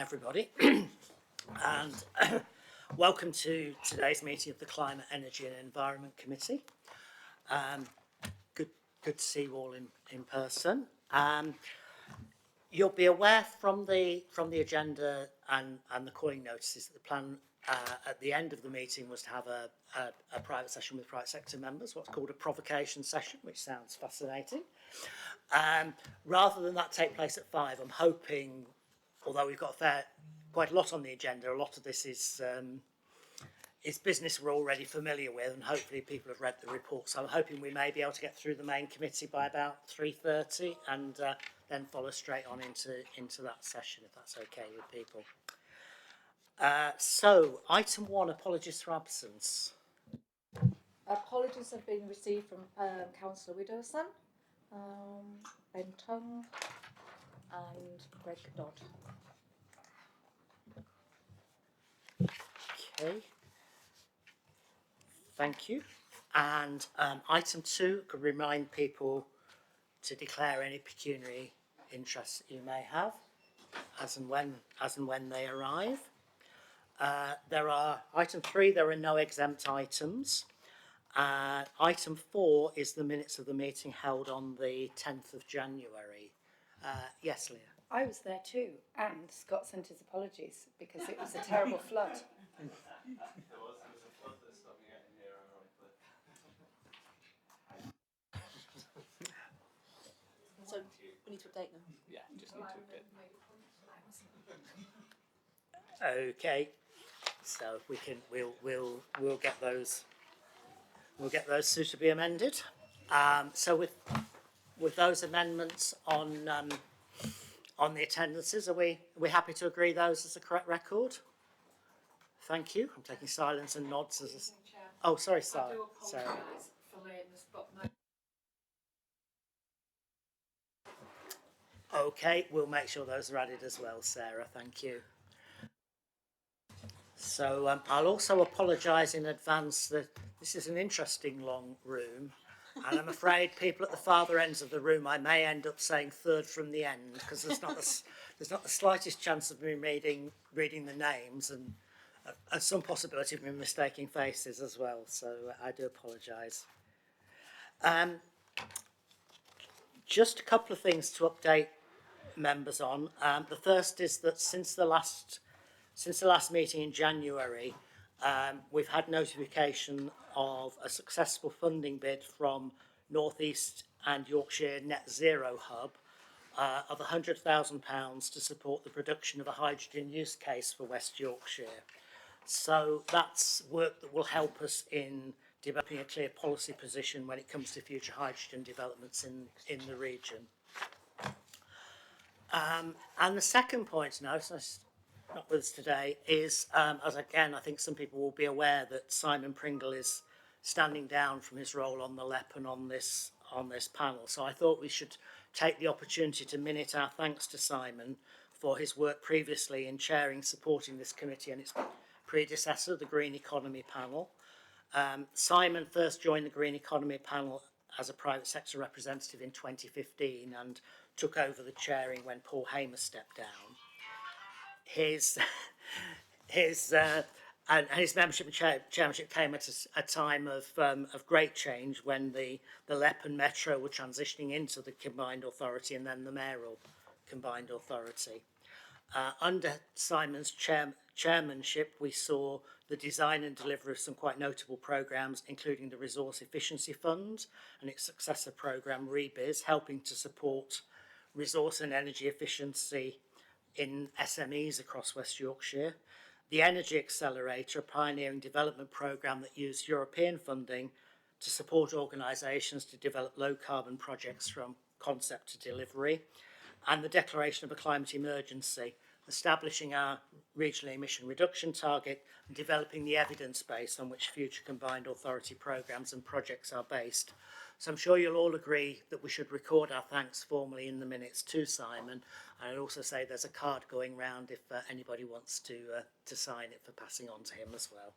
everybody, and welcome to today's meeting of the Climate, Energy and Environment Committee. Good to see you all in person. You'll be aware from the agenda and the calling notices that the plan at the end of the meeting was to have a private session with private sector members, what's called a provocation session, which sounds fascinating. Rather than that take place at 5, I'm hoping, although we've got quite a lot on the agenda, a lot of this is business we're already familiar with, and hopefully people have read the report. So I'm hoping we may be able to get through the main committee by about 3:30 and then follow straight on into that session, if that's okay with people. So, item 1, apologies for absence. Apologies have been received from Councillor Widdowson, Ben Tung and Greg Dodd. Okay. Thank you. And item 2, could remind people to declare any pecuniary interests that you may have as and when they arrive. Item 3, there are no exempt items. Item 4 is the minutes of the meeting held on the 10th of January. Yes, Leah. I was there too, and Scott sent his apologies because it was a terrible flood. There was a flood that stopped me getting here, ironically. So we need to update them. Yeah, just need to update. Okay, so we'll get those suitably amended. So with those amendments on the attendances, are we happy to agree those as a correct record? Thank you. I'm taking silence and nods as oh, sorry, Sarah. I do apologise for lateness, but Okay, we'll make sure those are added as well, Sarah. Thank you. So I'll also apologise in advance that this is an interesting long room, and I'm afraid people at the farther ends of the room, I may end up saying third from the end, because there's not the slightest chance of me reading the names, and some possibility of me mistaking faces as well. So I do apologise. Just a couple of things to update members on. The first is that since the last meeting in January, we've had notification of a successful funding bid from North East and Yorkshire Net Zero Hub of £100,000 to support the production of a hydrogen use case for West Yorkshire. So that's work that will help us in developing a clear policy position when it comes to future hydrogen developments in the region. And the second point now, so not with us today, is, as again, I think some people will be aware that Simon Pringle is standing down from his role on the LEP and on this panel. So I thought we should take the opportunity to minute our thanks to Simon for his work previously in chairing, supporting this committee and its predecessor, the Green Economy Panel. Simon first joined the Green Economy Panel as a private sector representative in 2015 and took over the chairing when Paul Hamer stepped down. His membership and chairmanship came at a time of great change when the LEP and Metro were transitioning into the combined authority and then the mayoral combined authority. Under Simon's chairmanship, we saw the design and delivery of some quite notable programmes, including the Resource Efficiency Fund and its successor programme, REBIZ, helping to support resource and energy efficiency in SMEs across West Yorkshire. The Energy Accelerator, a pioneering development programme that used European funding to support organisations to develop low-carbon projects from concept to delivery. And the declaration of a climate emergency, establishing our regional emission reduction target and developing the evidence base on which future combined authority programmes and projects are based. So I'm sure you'll all agree that we should record our thanks formally in the minutes to Simon. And I'd also say there's a card going round if anybody wants to sign it for passing on to him as well.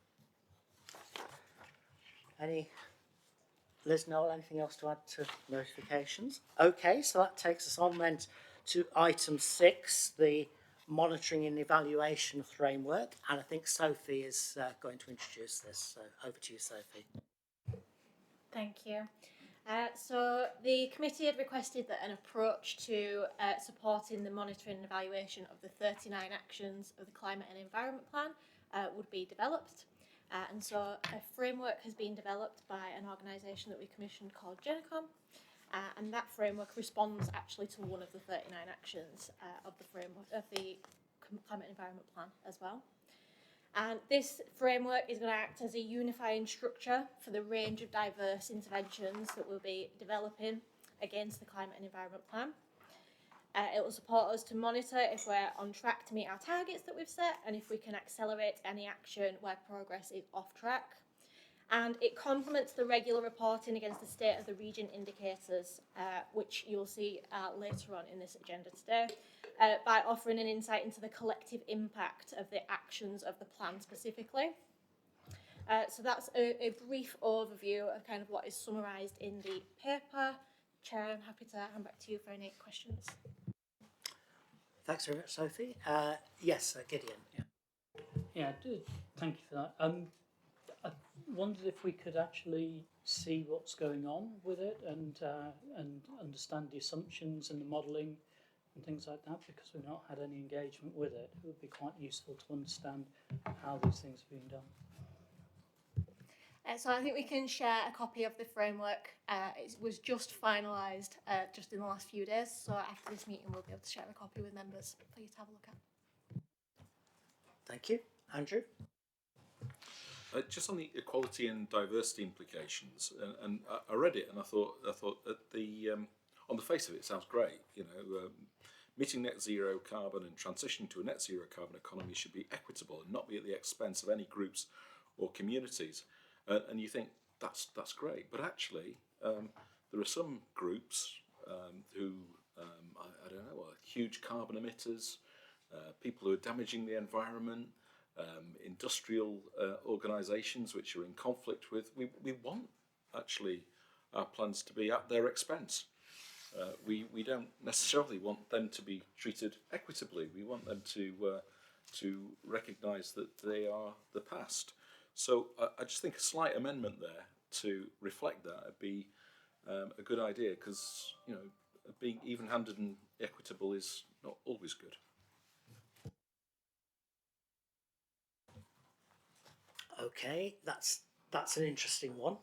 Liz, Noel, anything else to add to notifications? Okay, so that takes us on then to item 6, the monitoring and evaluation framework, and I think Sophie is going to introduce this. So over to you, Sophie. Thank you. So the committee had requested that an approach to supporting the monitoring and evaluation of the 39 actions of the Climate and Environment Plan would be developed. And so a framework has been developed by an organisation that we commissioned called Genecom. And that framework responds actually to one of the 39 actions of the framework of the Climate and Environment Plan as well. And this framework is going to act as a unifying structure for the range of diverse interventions that we'll be developing against the Climate and Environment Plan. It will support us to monitor if we're on track to meet our targets that we've set and if we can accelerate any action where progress is off track. And it complements the regular reporting against the state of the region indicators, which you'll see later on in this agenda today, by offering an insight into the collective impact of the actions of the plan specifically. So that's a brief overview of kind of what is summarised in the paper. Chair, I'm happy to hand back to you for any questions. Thanks very much, Sophie. Yes, Gideon. Yeah. Yeah, thank you for that. I wondered if we could actually see what's going on with it and understand the assumptions and the modelling and things like that, because we've not had any engagement with it. It would be quite useful to understand how these things are being done. So I think we can share a copy of the framework. It was just finalised just in the last few days, so after this meeting we'll be able to share a copy with members for you to have a look at. Thank you. Andrew? Just on the equality and diversity implications, and I read it and I thought that on the face of it, it sounds great. You know, meeting net zero carbon and transitioning to a net zero carbon economy should be equitable and not be at the expense of any groups or communities. And you think that's great, but actually there are some groups who I don't know, are huge carbon emitters, people who are damaging the environment. Industrial organisations which are in conflict with, we want actually our plans to be at their expense. We don't necessarily want them to be treated equitably. We want them to recognise that they are the past. So I just think a slight amendment there to reflect that would be a good idea, because you know, being even-handed and equitable is not always good. Okay, that's an interesting one.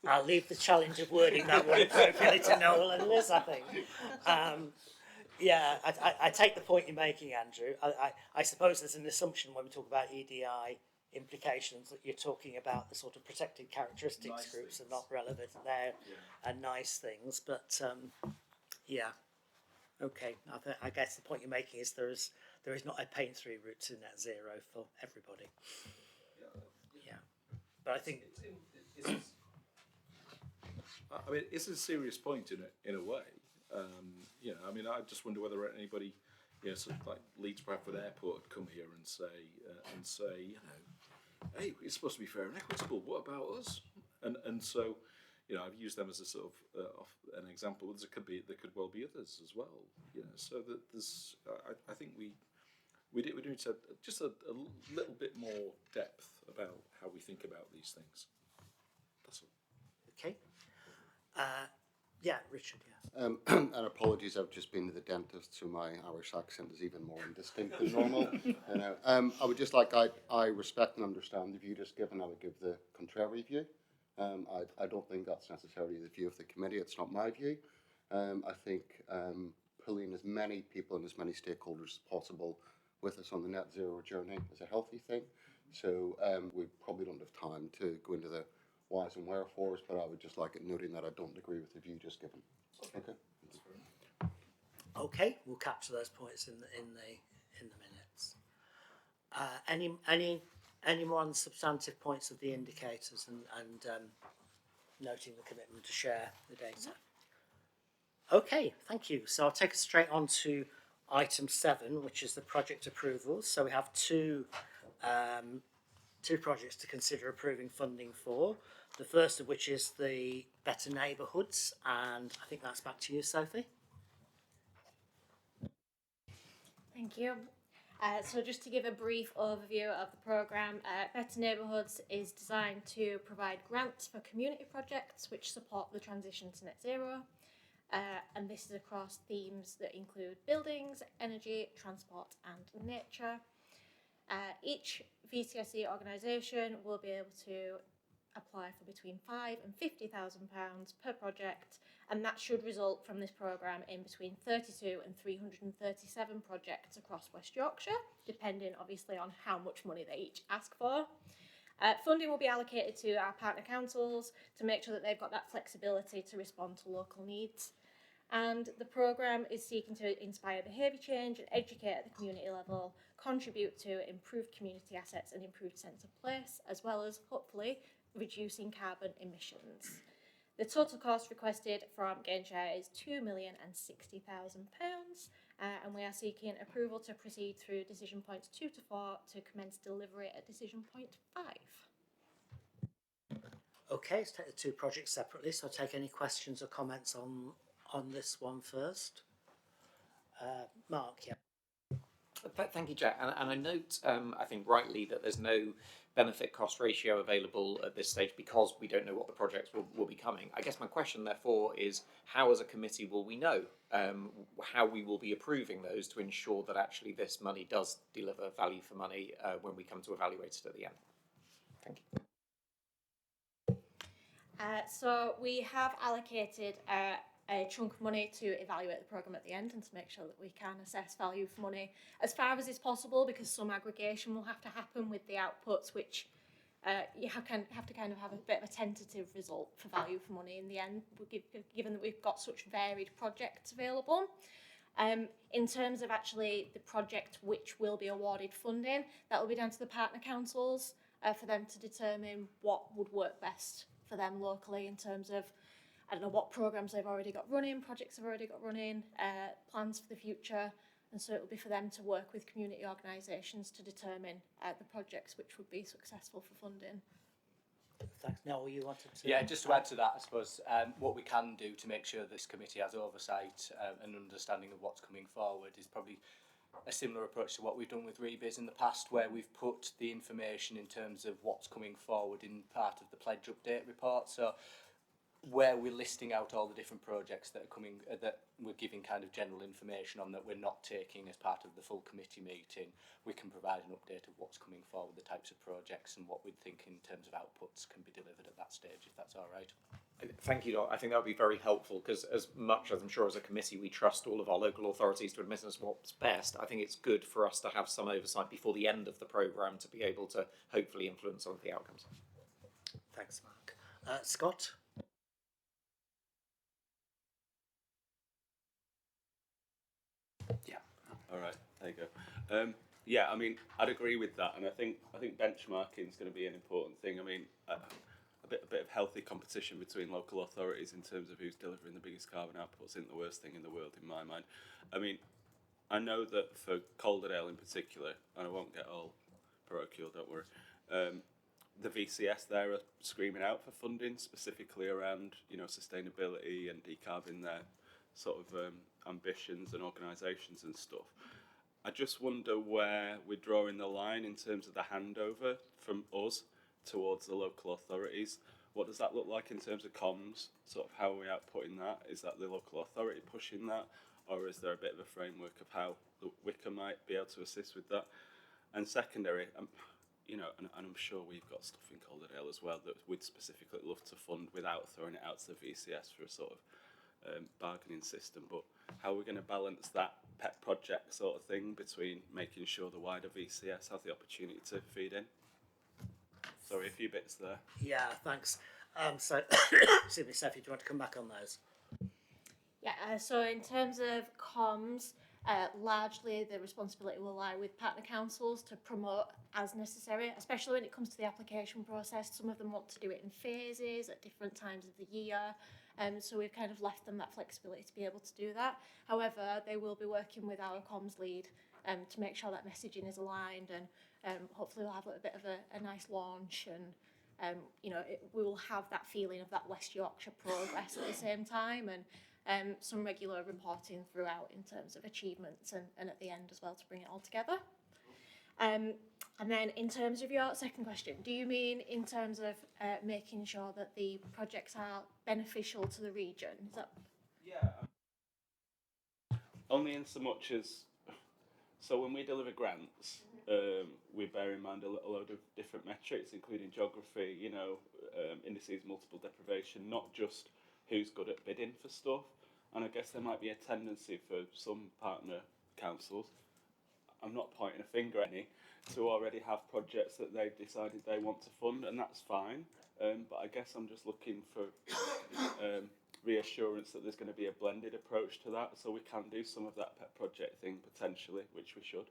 I'll leave the challenge of wording that one appropriately to Noel and Liz, I think. Yeah, I take the point you're making, Andrew. I suppose there's an assumption when we talk about EDI implications that you're talking about the sort of protected characteristics Nice groups things. are not relevant there, and nice things, but yeah. Okay, I guess the point you're making is there is not a pain-through route to net zero for everybody. Yeah, but I think I mean, it's a serious point in a way. You know, I mean, I just wonder whether anybody, you know, sort of like Leeds Bradford Airport would come here and say, you know, hey, it's supposed to be fair and equitable. What about us? And so, you know, I've used them as a sort of an example. There could well be others as well. You know, so that there's, I think we need to just a little bit more depth about how we think about these things. That's all. okay. Yeah, Richard. Yeah. And apologies, I've just been to the dentist, so my Irish accent is even more indistinct than normal. You know, I would just like, I respect and understand the view just given. I would give the contrary view. I don't think that's necessarily the view of the committee. It's not my view. I think pulling as many people and as many stakeholders as possible with us on the net zero journey is a healthy thing. So we probably don't have time to go into the whys and wherefores, but I would just like it noting that I don't agree with the view just given. Okay. Okay, we'll capture those points in the minutes. Any more on the substantive points of the indicators and noting the commitment to share the data. Okay, thank you. So I'll take us straight on to item 7, which is the project approvals. So we have two projects to consider approving funding for. The first of which is the Better Neighbourhoods, and I think that's back to you, Sophie. Thank you. So just to give a brief overview of the programme, Better Neighbourhoods is designed to provide grants for community projects which support the transition to net zero. And this is across themes that include buildings, energy, transport and nature. Each VCSE organisation will be able to apply for between £5,000 and £50,000 per project, and that should result from this programme in between 32 and 337 projects across West Yorkshire, depending obviously on how much money they each ask for. Funding will be allocated to our partner councils to make sure that they've got that flexibility to respond to local needs. And the programme is seeking to inspire behaviour change and educate at the community level, contribute to improved community assets and improved sense of place, as well as hopefully reducing carbon emissions. The total cost requested from Gainshare is £2,060,000, and we are seeking approval to proceed through decision points 2 to 4 to commence delivery at decision point 5. Okay, let's take the two projects separately. So I'll take any questions or comments on this one first. Mark, yeah. Thank you, Jack. And I note, I think rightly, that there's no benefit cost ratio available at this stage because we don't know what the projects will be coming. I guess my question, therefore, is how as a committee will we know how we will be approving those to ensure that actually this money does deliver value for money when we come to evaluate it at the end? Thank you. So we have allocated a chunk of money to evaluate the programme at the end and to make sure that we can assess value for money as far as is possible, because some aggregation will have to happen with the outputs, which you have to kind of have a bit of a tentative result for value for money in the end, given that we've got such varied projects available. In terms of actually the project which will be awarded funding, that will be down to the partner councils for them to determine what would work best for them locally in terms of, I don't know, what programmes they've already got running, projects they've already got running, plans for the future, and so it will be for them to work with community organisations to determine the projects which would be successful for funding. Thanks. Noel, you wanted to? Yeah, just to add to that, I suppose what we can do to make sure this committee has oversight and understanding of what's coming forward is probably a similar approach to what we've done with Rebiz in the past, where we've put the information in terms of what's coming forward in part of the pledge update report. So where we're listing out all the different projects that are coming, that we're giving kind of general information on that we're not taking as part of the full committee meeting, we can provide an update of what's coming forward, the types of projects and what we think in terms of outputs can be delivered at that stage, if that's all right. Thank you, Doc. I think that would be very helpful because as much as I'm sure as a committee we trust all of our local authorities to admit us what's best, I think it's good for us to have some oversight before the end of the programme to be able to hopefully influence some of the outcomes. Thanks, Mark. Scott? Yeah. All right. There you go. Yeah, I mean, I'd agree with that, and I think benchmarking is going to be an important thing. I mean, a bit of healthy competition between local authorities in terms of who's delivering the biggest carbon outputs isn't the worst thing in the world in my mind. I mean, I know that for Calderdale in particular, and I won't get all parochial, don't worry. The VCS there are screaming out for funding specifically around, you know, sustainability and decarbonising their sort of ambitions and organisations and stuff. I just wonder where we're drawing the line in terms of the handover from us towards the local authorities. What does that look like in terms of comms? Sort of how are we outputting that? Is that the local authority pushing that? Or is there a bit of a framework of how the WICA might be able to assist with that? And secondary, you know, and I'm sure we've got stuff in Calderdale as well that we'd specifically love to fund without throwing it out to the VCS for a sort of bargaining system, but how are we going to balance that pet project sort of thing between making sure the wider VCS has the opportunity to feed in? Sorry, a few bits there. Yeah, thanks. So, excuse me, Sophie, do you want to come back on those? Yeah, so in terms of comms, largely the responsibility will lie with partner councils to promote as necessary, especially when it comes to the application process. Some of them want to do it in phases at different times of the year. So we've kind of left them that flexibility to be able to do that. However, they will be working with our comms lead to make sure that messaging is aligned, and hopefully we'll have a bit of a nice launch, and you know, we will have that feeling of that West Yorkshire progress at the same time, and some regular reporting throughout in terms of achievements and at the end as well to bring it all together. And then in terms of your second question, do you mean in terms of making sure that the projects are beneficial to the region? Is that... Yeah. Only in so much as, so when we deliver grants, we bear in mind a load of different metrics, including geography, you know, indices, multiple deprivation, not just who's good at bidding for stuff. And I guess there might be a tendency for some partner councils, I'm not pointing a finger at any, to already have projects that they've decided they want to fund, and that's fine. But I guess I'm just looking for reassurance that there's going to be a blended approach to that, so we can do some of that pet project thing potentially, which we should,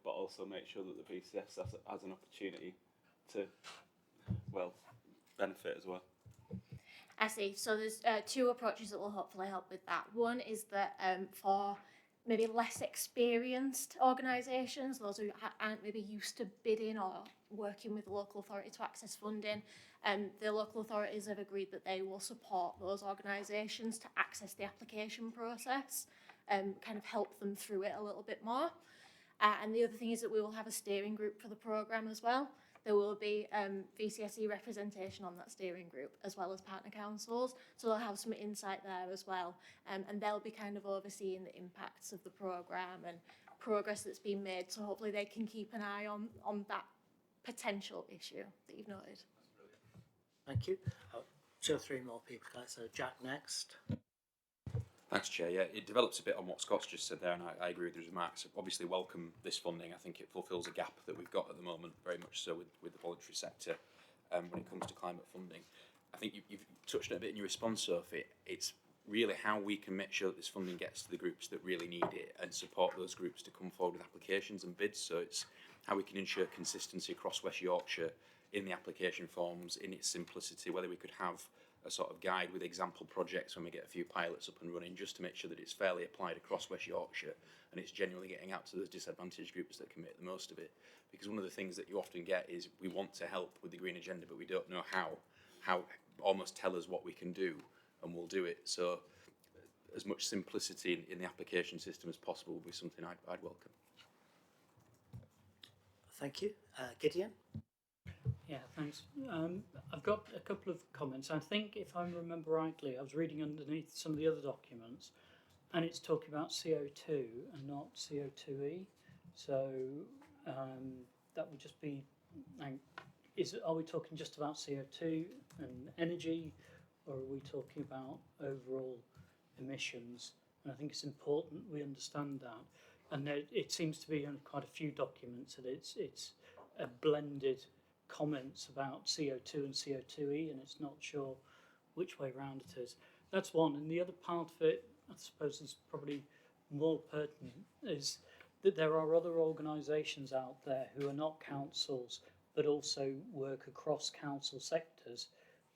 but also make sure that the VCS has an opportunity to, well, benefit as well. I see. So there's two approaches that will hopefully help with that. One is that for maybe less experienced organisations, those who aren't maybe used to bidding or working with the local authority to access funding, the local authorities have agreed that they will support those organisations to access the application process, kind of help them through it a little bit more. And the other thing is that we will have a steering group for the programme as well. There will be VCSE representation on that steering group as well as partner councils, so they'll have some insight there as well, and they'll be kind of overseeing the impacts of the programme and progress that's been made, so hopefully they can keep an eye on that potential issue that you've noted. Thank you. 2 or 3 more people, so Jack next. Thanks, Chair. Yeah, it develops a bit on what Scott's just said there, and I agree with his remarks. Obviously, welcome this funding. I think it fulfils a gap that we've got at the moment, very much so with the voluntary sector when it comes to climate funding. I think you've touched on it a bit in your response, Sophie. It's really how we can make sure that this funding gets to the groups that really need it and support those groups to come forward with applications and bids. So it's how we can ensure consistency across West Yorkshire in the application forms, in its simplicity, whether we could have a sort of guide with example projects when we get a few pilots up and running, just to make sure that it's fairly applied across West Yorkshire and it's genuinely getting out to those disadvantaged groups that can make the most of it. Because one of the things that you often get is we want to help with the green agenda, but we don't know how almost tell us what we can do, and we'll do it. So as much simplicity in the application system as possible would be something I'd welcome. Thank you. Gideon? Yeah, thanks. I've got a couple of comments. I think, if I remember rightly, I was reading underneath some of the other documents, and it's talking about CO2 and not CO2e. So that would just be, are we talking just about CO2 and energy, or are we talking about overall emissions? And I think it's important we understand that. And it seems to be in quite a few documents that it's a blended comments about CO2 and CO2e, and it's not sure which way round it is. That's one. And the other part of it, I suppose, is probably more pertinent, is that there are other organisations out there who are not councils but also work across council sectors,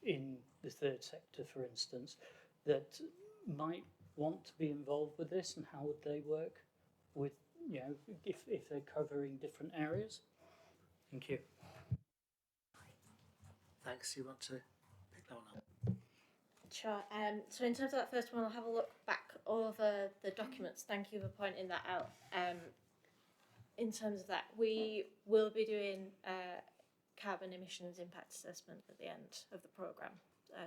in the third sector, for instance, that might want to be involved with this, and how would they work with, you know, if they're covering different areas? Thank you. Thanks. You want to pick that one up? Sure. So in terms of that first one, I'll have a look back over the documents. Thank you for pointing that out. In terms of that, we will be doing carbon emissions impact assessment at the end of the programme.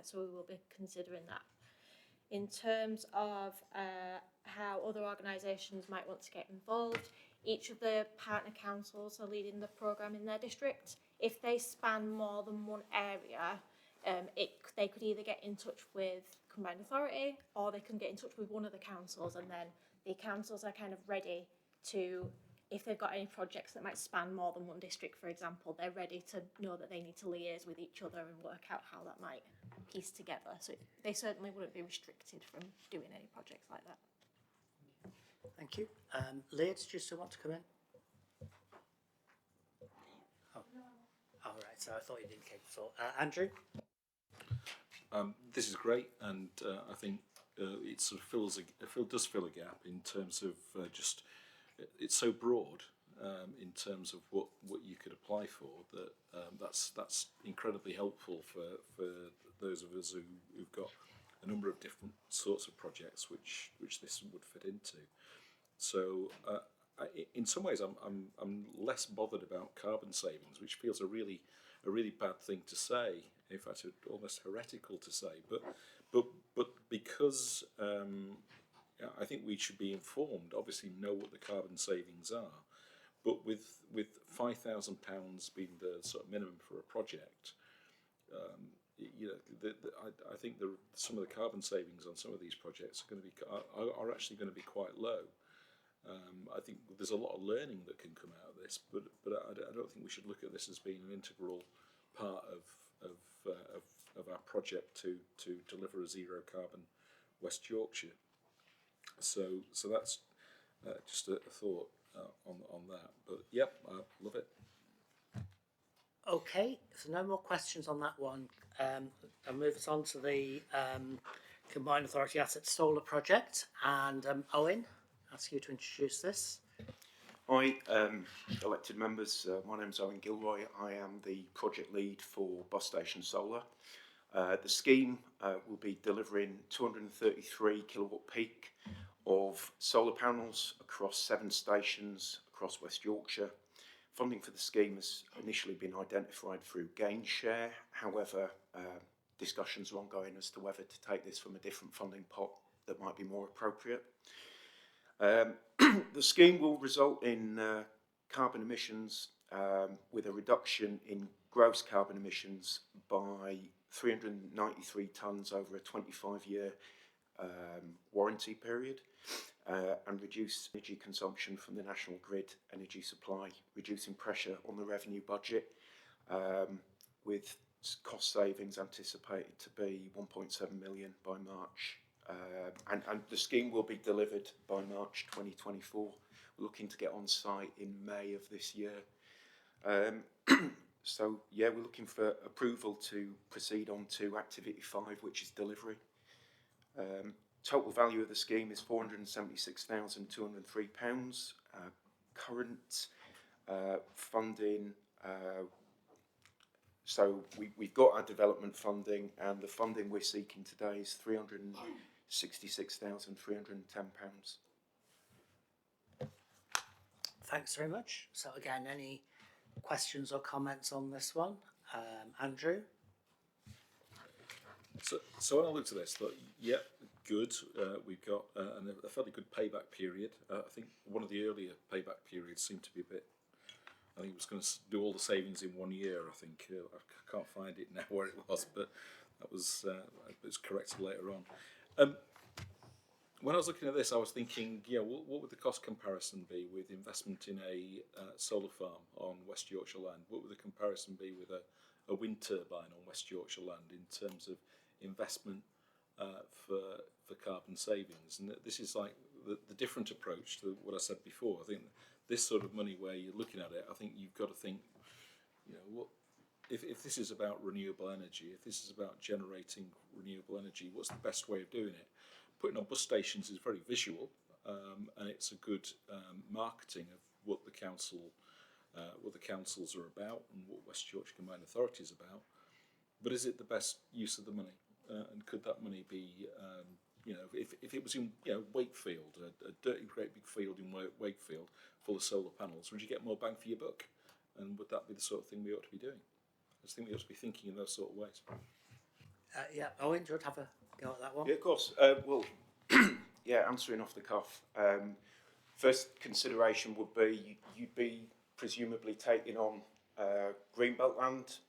So we will be considering that. In terms of how other organisations might want to get involved, each of the partner councils are leading the programme in their district. If they span more than one area, they could either get in touch with Combined Authority, or they can get in touch with one of the councils, and then the councils are kind of ready to, if they've got any projects that might span more than one district, for example, they're ready to know that they need to liaise with each other and work out how that might piece together. So they certainly wouldn't be restricted from doing any projects like that. Thank you. Leah, did you still want to come in? Oh, all right. So I thought you didn't care before. Andrew? This is great, and I think it sort of does fill a gap in terms of just it's so broad in terms of what you could apply for that that's incredibly helpful for those of us who've got a number of different sorts of projects which this would fit into. So in some ways, I'm less bothered about carbon savings, which feels a really bad thing to say. In fact, almost heretical to say. But because I think we should be informed. Obviously, know what the carbon savings are. But with £5,000 being the sort of minimum for a project, I think some of the carbon savings on some of these projects are actually going to be quite low. I think there's a lot of learning that can come out of this, but I don't think we should look at this as being an integral part of our project to deliver a zero carbon West Yorkshire. So that's just a thought on that. But yep, I love it. Okay, so no more questions on that one. I'll move us on to the Combined Authority Asset Solar Project, and Owen, ask you to introduce this. Hi, elected members. My name is Owen Gilroy. I am the project lead for Bus Station Solar. The scheme will be delivering 233 kilowatt peak of solar panels across 7 stations across West Yorkshire. Funding for the scheme has initially been identified through GainShare. However, discussions are ongoing as to whether to take this from a different funding pot that might be more appropriate. The scheme will result in carbon emissions with a reduction in gross carbon emissions by 393 tonnes over a 25-year warranty period, and reduce energy consumption from the national grid energy supply, reducing pressure on the revenue budget, with cost savings anticipated to be 1.7 million by March. And the scheme will be delivered by March 2024. We're looking to get on site in May of this year. So yeah, we're looking for approval to proceed on to Activity 5, which is delivery. Total value of the scheme is £476,203. Current funding, so we've got our development funding, and the funding we're seeking today is £366,310. Thanks very much. So again, any questions or comments on this one? Andrew? So when I looked at this, thought, yep, good. We've got a fairly good payback period. I think one of the earlier payback periods seemed to be a bit. I think it was going to do all the savings in 1 year. I think I can't find it now where it was, but that was it was corrected later on. When I was looking at this, I was thinking, yeah, what would the cost comparison be with investment in a solar farm on West Yorkshire land? What would the comparison be with a wind turbine on West Yorkshire land in terms of investment for carbon savings? And this is like the different approach to what I said before. I think this sort of money, where you're looking at it, I think you've got to think, you know, what if this is about renewable energy, if this is about generating renewable energy, what's the best way of doing it? Putting on bus stations is very visual, and it's a good marketing of what the councils are about and what West Yorkshire Combined Authority is about. But is it the best use of the money? And could that money be, you know, if it was in, you know, Wakefield, a dirty great big field in Wakefield full of solar panels, would you get more bang for your buck? And would that be the sort of thing we ought to be doing? I just think we ought to be thinking in those sort of ways. Yeah, Owen, do you want to have a go at that one? Yeah, of course. Well, yeah, answering off the cuff. First consideration would be you'd be presumably taking on greenbelt land,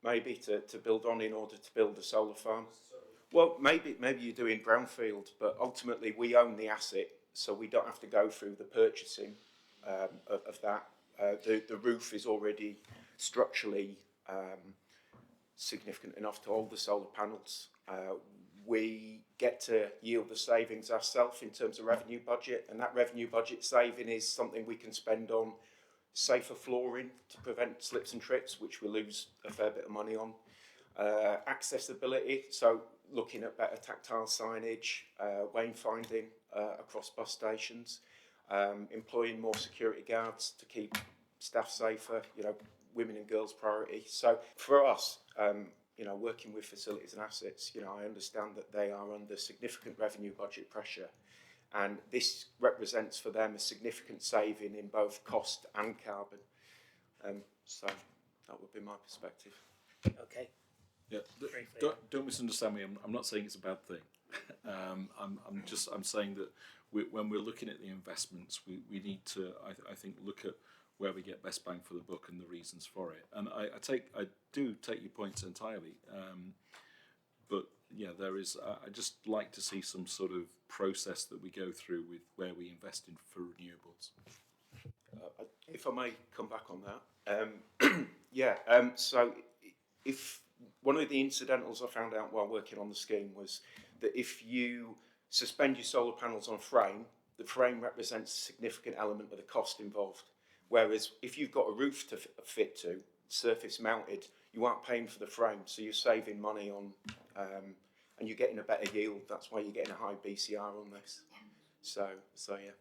maybe to build on in order to build a solar farm. Well, maybe you're doing brownfield, but ultimately we own the asset, so we don't have to go through the purchasing of that. The roof is already structurally significant enough to hold the solar panels. We get to yield the savings ourselves in terms of revenue budget, and that revenue budget saving is something we can spend on safer flooring to prevent slips and trips, which we lose a fair bit of money on. Accessibility, so looking at better tactile signage, wayfinding across bus stations, employing more security guards to keep staff safer, you know, women and girls priority. So for us, you know, working with facilities and assets, you know, I understand that they are under significant revenue budget pressure, and this represents for them a significant saving in both cost and carbon. So that would be my perspective. Okay. Yeah, Briefly. don't misunderstand me. I'm not saying it's a bad thing. I'm saying that when we're looking at the investments, we need to I think look at where we get best bang for the buck and the reasons for it. And I do take your points entirely. But yeah, there is. I just like to see some sort of process that we go through with where we invest in for renewables. If I may come back on that, so if one of the incidentals I found out while working on the scheme was that if you suspend your solar panels on a frame, the frame represents a significant element of the cost involved. Whereas if you've got a roof to fit to, surface mounted, you aren't paying for the frame, so you're saving money on, and you're getting a better yield. That's why you're getting a high BCR on this. So yeah.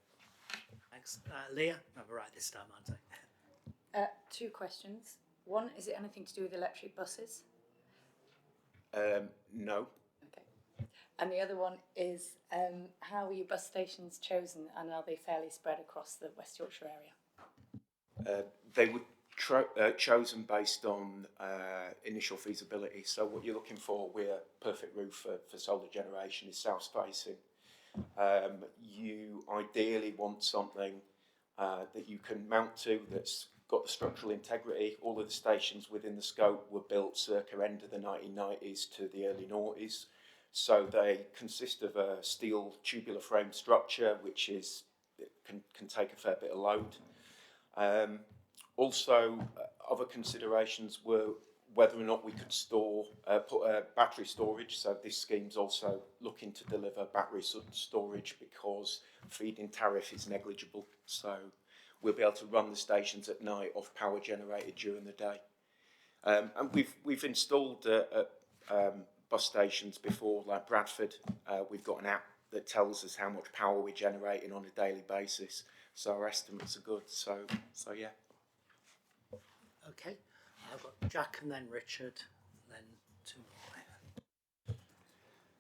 Thanks. Leah, have a right this time, aren't I? 2 questions. One, is it anything to do with electric buses? No. Okay. And the other one is, how were your bus stations chosen, and are they fairly spread across the West Yorkshire area? They were chosen based on initial feasibility. So what you're looking for with a perfect roof for solar generation is south facing. You ideally want something that you can mount to that's got the structural integrity. All of the stations within the scope were built circa end of the 1990s to the early noughties. So they consist of a steel tubular frame structure, which can take a fair bit of load. Also, other considerations were whether or not we could put a battery storage. So this scheme's also looking to deliver battery storage because feed-in tariff is negligible. So we'll be able to run the stations at night off power generated during the day. And we've installed bus stations before, like Bradford. We've got an app that tells us how much power we're generating on a daily basis. So our estimates are good. So yeah. Okay. I've got Jack and then Richard, and then 2 more.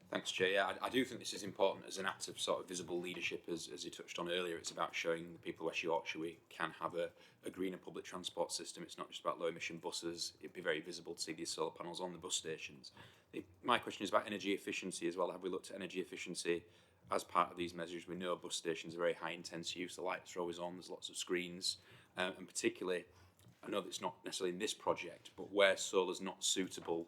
Thanks, Jay. Yeah, I do think this is important as an act of sort of visible leadership, as you touched on earlier. It's about showing the people of West Yorkshire we can have a greener public transport system. It's not just about low emission buses. It'd be very visible to see these solar panels on the bus stations. My question is about energy efficiency as well. Have we looked at energy efficiency as part of these measures? We know bus stations are very high intense use. The lights are always on. There's lots of screens, and particularly, I know that it's not necessarily in this project, but where solar's not suitable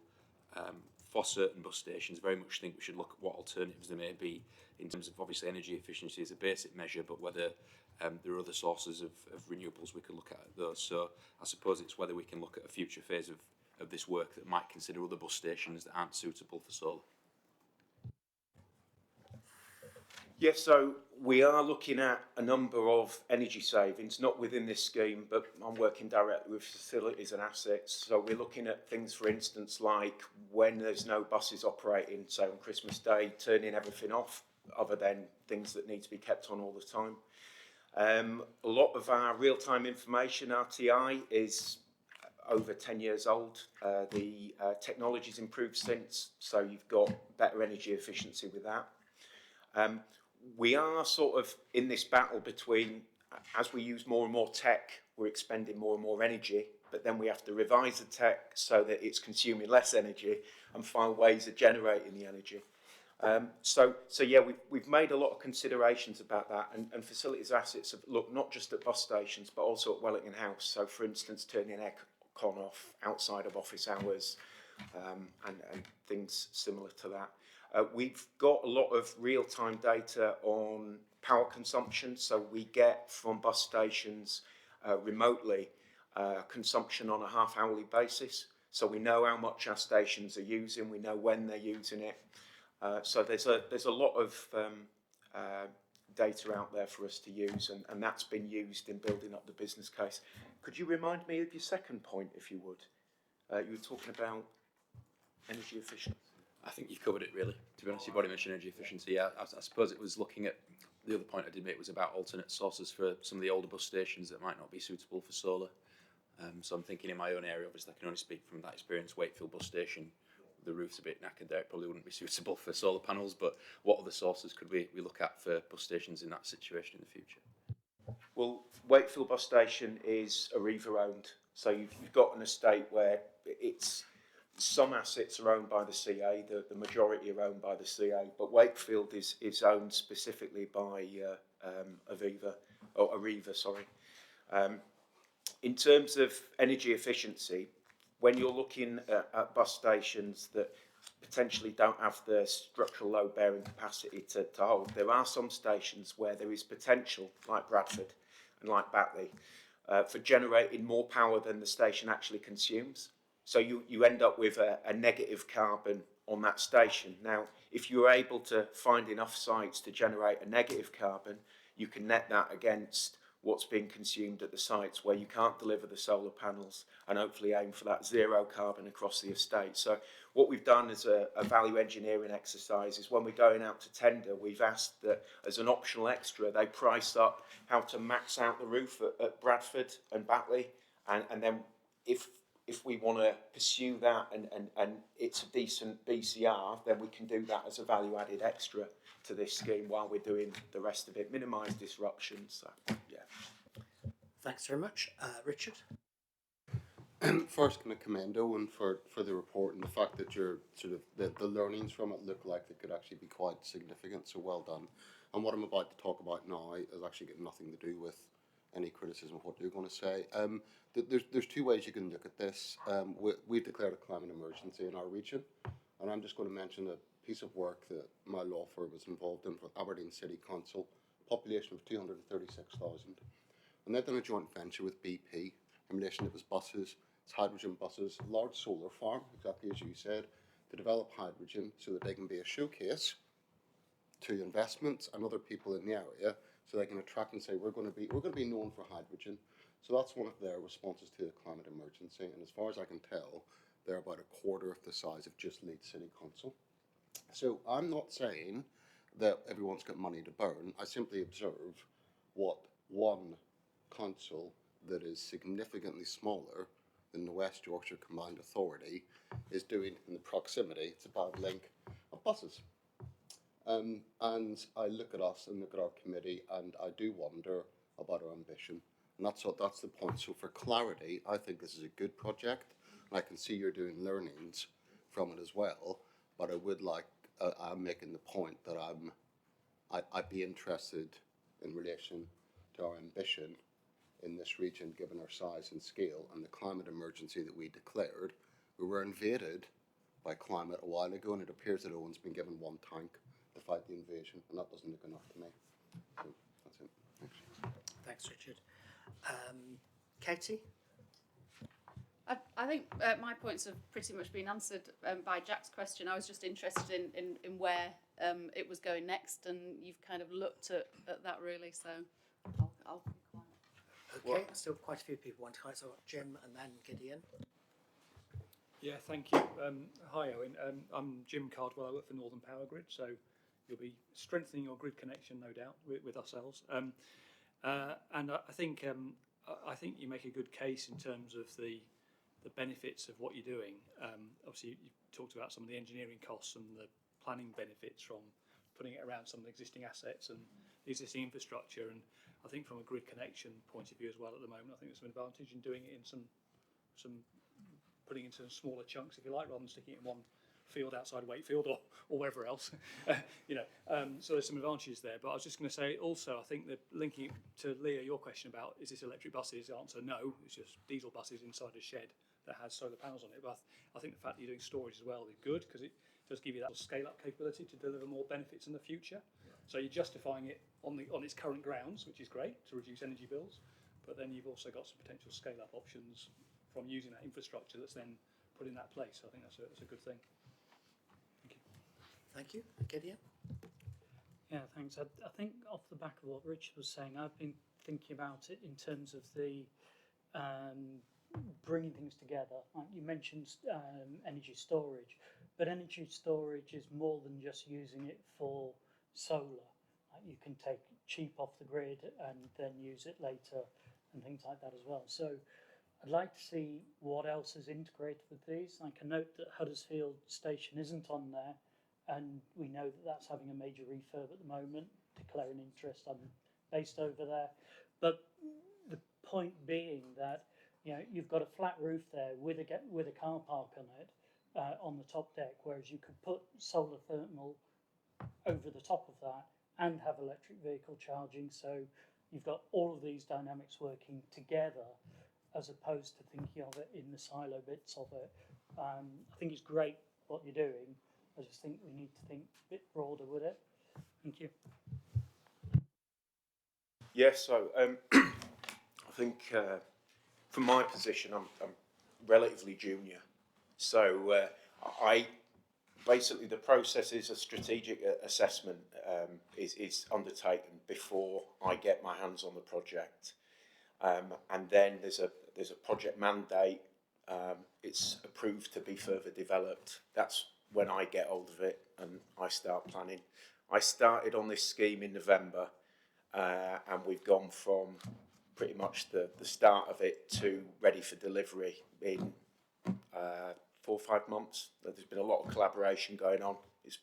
for certain bus stations, very much think we should look at what alternatives there may be in terms of obviously energy efficiency as a basic measure, but whether there are other sources of renewables we could look at those. So I suppose it's whether we can look at a future phase of this work that might consider other bus stations that aren't suitable for solar. Yes, so we are looking at a number of energy savings, not within this scheme, but I'm working directly with facilities and assets. So we're looking at things, for instance, like when there's no buses operating, so on Christmas Day, turning everything off, other than things that need to be kept on all the time. A lot of our real-time information, RTI, is over 10 years old. The technology's improved since, so you've got better energy efficiency with that. We are sort of in this battle between, as we use more and more tech, we're expending more and more energy, but then we have to revise the tech so that it's consuming less energy and find ways of generating the energy. So yeah, we've made a lot of considerations about that, and facilities assets have looked not just at bus stations, but also at Wellington House. So for instance, turning aircon off outside of office hours, and things similar to that. We've got a lot of real-time data on power consumption, so we get from bus stations remotely consumption on a half-hourly basis. So we know how much our stations are using, we know when they're using it. So there's a lot of data out there for us to use, and that's been used in building up the business case. Could you remind me of your second point, if you would? You were talking about energy efficiency. I think you've covered it really. To be honest, you've already mentioned energy efficiency. Yeah, I suppose it was looking at the other point I did make was about alternate sources for some of the older bus stations that might not be suitable for solar. So I'm thinking in my own area, obviously I can only speak from that experience. Wakefield bus station, the roof's a bit knackered there, it probably wouldn't be suitable for solar panels, but what other sources could we look at for bus stations in that situation in the future? Well, Wakefield Bus Station is Arriva owned, so you've got an estate where it's some assets are owned by the CA, the majority are owned by the CA, but Wakefield is owned specifically by Arriva, sorry. In terms of energy efficiency, when you're looking at bus stations that potentially don't have the structural load bearing capacity to hold, there are some stations where there is potential, like Bradford and like Batley, for generating more power than the station actually consumes. So you end up with a negative carbon on that station. Now, if you're able to find enough sites to generate a negative carbon, you can net that against what's being consumed at the sites where you can't deliver the solar panels, and hopefully aim for that zero carbon across the estate. So what we've done as a value engineering exercise is when we're going out to tender, we've asked that as an optional extra, they price up how to max out the roof at Bradford and Batley, and then if we want to pursue that and it's a decent BCR, then we can do that as a value added extra to this scheme while we're doing the rest of it, minimise disruptions. So, yeah. Thanks very much. Richard? First, can I commend Owen for the report and the fact that you're sort of the learnings from it look like they could actually be quite significant, so well done. And what I'm about to talk about now is actually got nothing to do with any criticism of what you're going to say. There's two ways you can look at this. We've declared a climate emergency in our region, and I'm just going to mention a piece of work that my law firm was involved in for Aberdeen City Council, population of 236,000. And they've done a joint venture with BP in relation to its buses, its hydrogen buses, large solar farm, exactly as you said, to develop hydrogen so that they can be a showcase to investments and other people in the area, so they can attract and say we're going to be known for hydrogen. So that's one of their responses to the climate emergency. And as far as I can tell, they're about a quarter of the size of just Leeds City Council. So I'm not saying that everyone's got money to burn. I simply observe what one council that is significantly smaller than the West Yorkshire Combined Authority is doing in the proximity. It's a bad link of buses. And I look at us and look at our committee, and I do wonder about our ambition. And that's the point. So for clarity, I think this is a good project. And I can see you're doing learnings from it as well. But I would like, I'm making the point that I'd be interested in relation to our ambition in this region, given our size and scale and the climate emergency that we declared. We were invaded by climate a while ago, and it appears that Owen's been given one tank to fight the invasion, and that doesn't look enough to me. So that's it. Thanks. Thanks, Richard. Katie? I think my points have pretty much been answered by Jack's question. I was just interested in where it was going next, and you've kind of looked at that really, so I'll be quiet. Okay, still quite a few people want to comment, so Jim and then Gideon. Yeah, thank you. Hi, Owen. I'm Jim Cardwell. I work for Northern Power Grid, so you'll be strengthening your grid connection, no doubt, with ourselves. And I think you make a good case in terms of the benefits of what you're doing. Obviously, you talked about some of the engineering costs and the planning benefits from putting it around some of the existing assets and the existing infrastructure. And I think from a grid connection point of view as well at the moment, I think there's some advantage in doing it in some putting it into smaller chunks, if you like, rather than sticking it in one field outside Wakefield or wherever else. So there's some advantages there. But I was just going to say also, I think that linking it to Leah, your question about is this electric buses, the answer no, it's just diesel buses inside a shed that has solar panels on it. But I think the fact that you're doing storage as well is good, because it does give you that scale-up capability to deliver more benefits in the future. So you're justifying it on its current grounds, which is great, to reduce energy bills. But then you've also got some potential scale-up options from using that infrastructure that's then put in that place. So I think that's a good thing. Thank you. Thank you. Gideon? Yeah, thanks. I think off the back of what Richard was saying, I've been thinking about it in terms of the bringing things together. Like you mentioned energy storage, but energy storage is more than just using it for solar. Like you can take cheap off the grid and then use it later and things like that as well. So I'd like to see what else is integrated with these. I can note that Huddersfield Station isn't on there, and we know that that's having a major refurb at the moment, declaring interest. I'm based over there. But the point being that, you know, you've got a flat roof there with a car park on it, on the top deck, whereas you could put solar thermal over the top of that and have electric vehicle charging. So you've got all of these dynamics working together, as opposed to thinking of it in the silo bits of it. I think it's great what you're doing. I just think we need to think a bit broader with it. Thank you. Yes, so I think from my position, I'm relatively junior. So I basically, the process is a strategic assessment is undertaken before I get my hands on the project. And then there's a project mandate. It's approved to be further developed. That's when I get hold of it and I start planning. I started on this scheme in November, and we've gone from pretty much the start of it to ready for delivery in 4 or 5 months. There's been a lot of collaboration going on. It's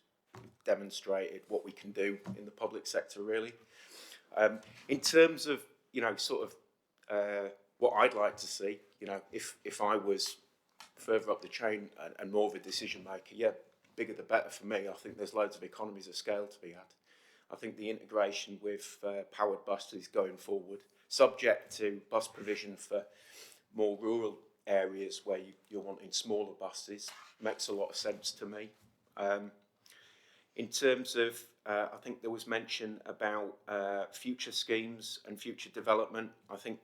demonstrated what we can do in the public sector, really. In terms of, you know, sort of what I'd like to see, you know, if I was further up the chain and more of a decision maker, yeah, bigger the better for me. I think there's loads of economies of scale to be had. I think the integration with powered buses going forward, subject to bus provision for more rural areas where you're wanting smaller buses, makes a lot of sense to me. In terms of, I think there was mention about future schemes and future development. I think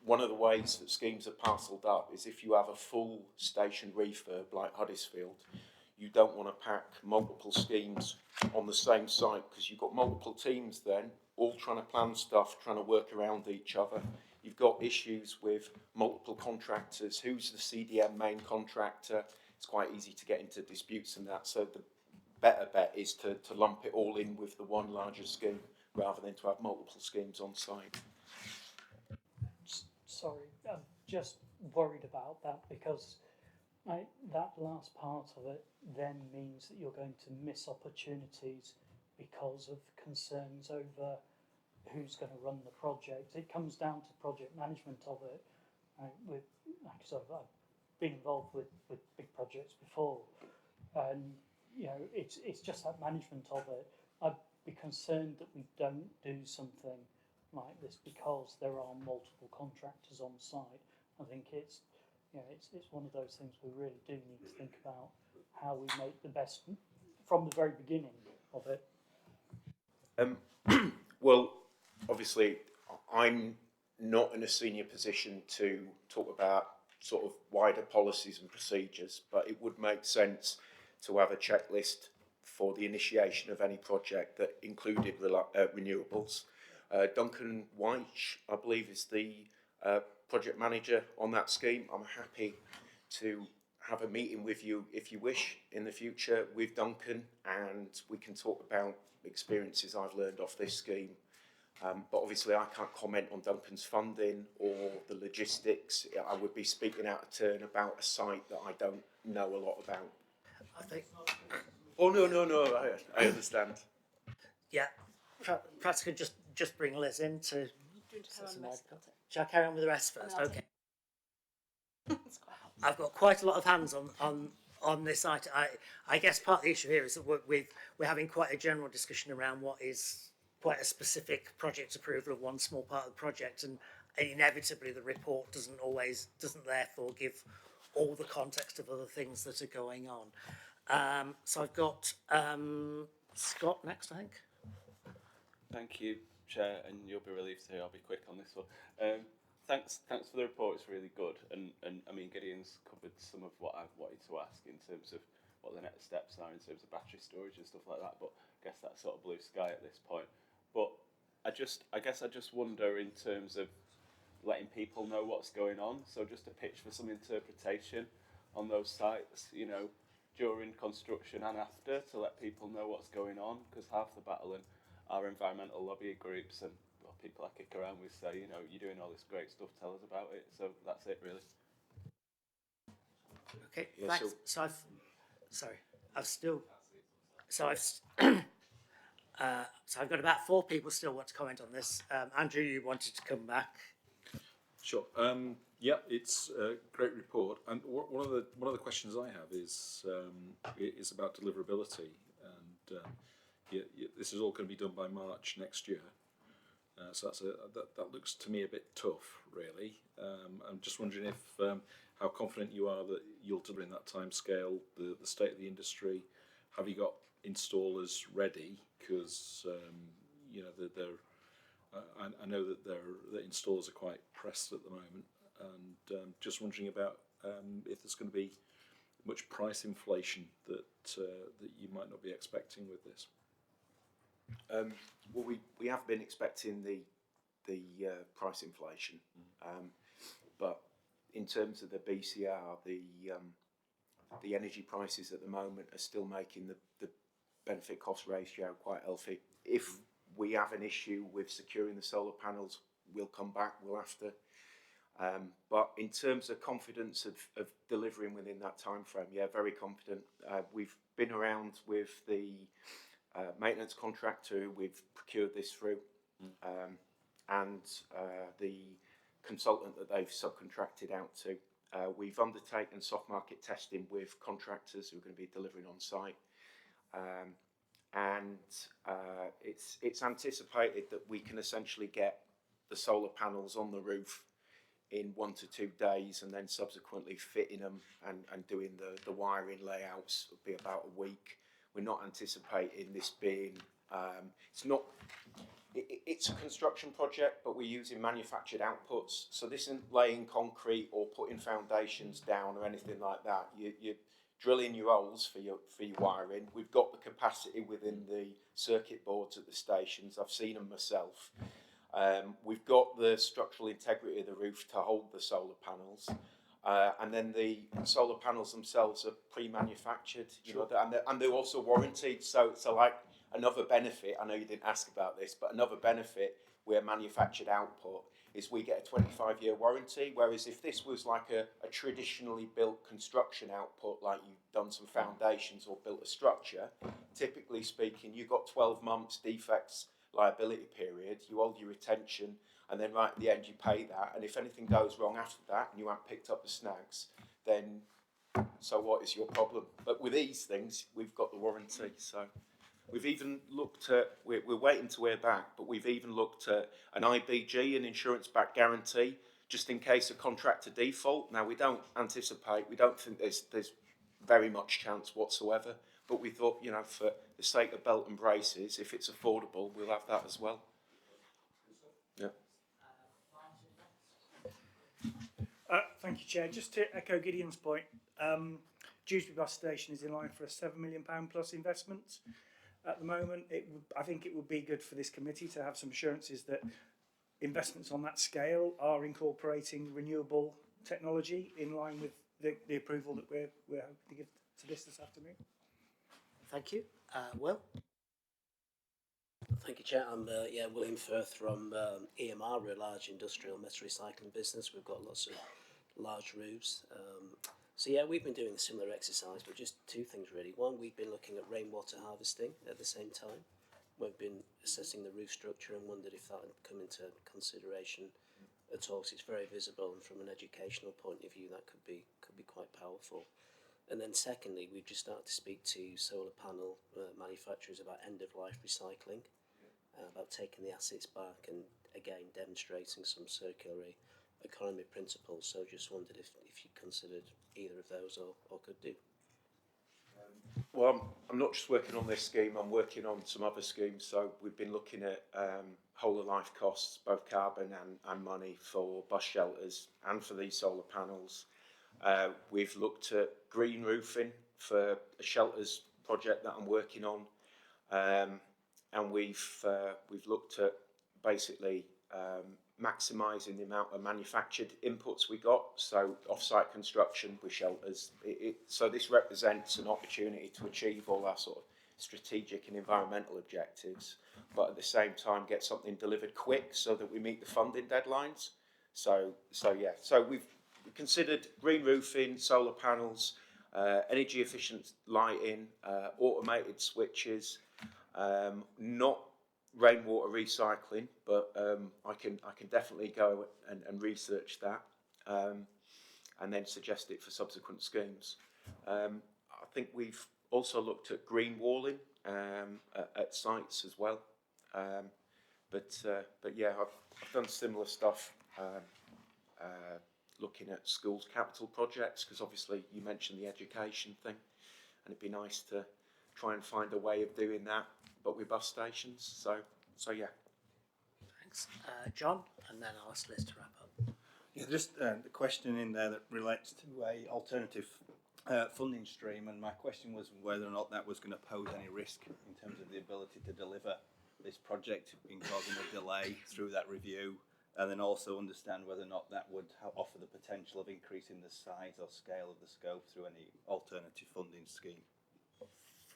one of the ways that schemes are parcelled up is if you have a full station refurb like Huddersfield, you don't want to pack multiple schemes on the same site, because you've got multiple teams then, all trying to plan stuff, trying to work around each other. You've got issues with multiple contractors. Who's the CDM main contractor? It's quite easy to get into disputes and that. So the better bet is to lump it all in with the one larger scheme rather than to have multiple schemes on site. Sorry, I'm just worried about that, because that last part of it then means that you're going to miss opportunities because of concerns over who's going to run the project. It comes down to project management of it. I've been involved with big projects before, and you know, it's just that management of it. I'd be concerned that we don't do something like this because there are multiple contractors on site. I think it's one of those things we really do need to think about how we make the best from the very beginning of it. Well, obviously, I'm not in a senior position to talk about sort of wider policies and procedures, but it would make sense to have a checklist for the initiation of any project that included renewables. Duncan Weich, I believe, is the project manager on that scheme. I'm happy to have a meeting with you if you wish in the future with Duncan, and we can talk about experiences I've learned off this scheme. But obviously I can't comment on Duncan's funding or the logistics. I would be speaking out of turn about a site that I don't know a lot about. I think. Oh no, I understand. Yeah, perhaps I could just bring Liz in to. Shall I carry on with the rest first? Okay. I've got quite a lot of hands on this item. I guess part of the issue here is that we're having quite a general discussion around what is quite a specific project approval of one small part of the project, and inevitably the report doesn't therefore give all the context of other things that are going on. So I've got Scott next, I think. Thank you, Chair, and you'll be relieved to hear I'll be quick on this one. Thanks for the report, it's really good, and I mean Gideon's covered some of what I've wanted to ask in terms of what the next steps are in terms of battery storage and stuff like that, but I guess that's sort of blue sky at this point. But I guess I just wonder in terms of letting people know what's going on, so just a pitch for some interpretation on those sites, you know, during construction and after, to let people know what's going on, because half the battle in our environmental lobby groups and people I kick around with say, you know, you're doing all this great stuff, tell us about it. So that's it, really. Okay, Yeah, thanks. so- So I've, sorry, I've still, so I've, so I've got about 4 people still want to comment on this. Andrew, you wanted to come back. Sure. Yeah, it's a great report, and one of the questions I have is about deliverability, and this is all going to be done by March next year. So that looks to me a bit tough, really. I'm just wondering if how confident you are that you'll deliver in that time scale, the state of the industry. Have you got installers ready? Because you know I know that the installers are quite pressed at the moment, and just wondering about if there's going to be much price inflation that you might not be expecting with this. Well, we have been expecting the price inflation, but in terms of the BCR, the energy prices at the moment are still making the benefit cost ratio quite healthy. If we have an issue with securing the solar panels, we'll come back. We'll have to. But in terms of confidence of delivering within that time frame, yeah, very confident. We've been around with the maintenance contractor who we've procured this through, and the consultant that they've subcontracted out to. We've undertaken soft market testing with contractors who are going to be delivering on site, and it's anticipated that we can essentially get the solar panels on the roof in 1 to 2 days, and then subsequently fitting them and doing the wiring layouts would be about a week. We're not anticipating this being, it's a construction project, but we're using manufactured outputs. So this isn't laying concrete or putting foundations down or anything like that. You're drilling your holes for your wiring. We've got the capacity within the circuit boards at the stations. I've seen them myself. We've got the structural integrity of the roof to hold the solar panels. And then the solar panels themselves are pre-manufactured, Sure. and they're also warranted. So like another benefit, I know you didn't ask about this, but another benefit where manufactured output is we get a 25-year warranty, whereas if this was like a traditionally built construction output, like you've done some foundations or built a structure, typically speaking, you've got 12 months defects liability period, you hold your retention, and then right at the end you pay that, and if anything goes wrong after that and you haven't picked up the snags, then so what is your problem? But with these things, we've got the warranty. So we've even looked at, we're waiting to hear back, but we've even looked at an IBG, an insurance-backed guarantee, just in case of contractor default. Now, we don't think there's very much chance whatsoever, but we thought, you know, for the sake of belt and braces, if it's affordable, we'll have that as well. Yeah. Thank you, Chair. Just to echo Gideon's point, Dewsbury Bus Station is in line for a £7 million plus investment. At the moment, I think it would be good for this committee to have some assurances that investments on that scale are incorporating renewable technology in line with the approval that we're hoping to give to this afternoon. Thank you. Will? Thank you, Chair. I'm William Firth from EMR. We're a large industrial metal recycling business. We've got lots of large roofs. So yeah, we've been doing a similar exercise, but just 2 things really. One, we've been looking at rainwater harvesting at the same time. We've been assessing the roof structure and wondered if that had come into consideration at all. So it's very visible, and from an educational point of view, that could be quite powerful. And then secondly, we've just started to speak to solar panel manufacturers about end-of-life recycling, about taking the assets back and, again, demonstrating some circular economy principles. So just wondered if you considered either of those or could do. Well, I'm not just working on this scheme, I'm working on some other schemes. So we've been looking at whole of life costs, both carbon and money for bus shelters and for these solar panels. We've looked at green roofing for a shelters project that I'm working on, and we've looked at basically maximising the amount of manufactured inputs we got. So off-site construction with shelters. So this represents an opportunity to achieve all our sort of strategic and environmental objectives, but at the same time get something delivered quick so that we meet the funding deadlines. So we've considered green roofing, solar panels, energy efficient lighting, automated switches, not rainwater recycling, but I can definitely go and research that, and then suggest it for subsequent schemes. I think we've also looked at green walling at sites as well, but yeah, I've done similar stuff, looking at schools capital projects, because obviously you mentioned the education thing, and it'd be nice to try and find a way of doing that, but with bus stations. So yeah. Thanks. John, and then I'll ask Liz to wrap up. Yeah, just the question in there that relates to a alternative funding stream, and my question was whether or not that was going to pose any risk in terms of the ability to deliver this project, in causing a delay through that review, and then also understand whether or not that would offer the potential of increasing the size or scale of the scope through any alternative funding scheme.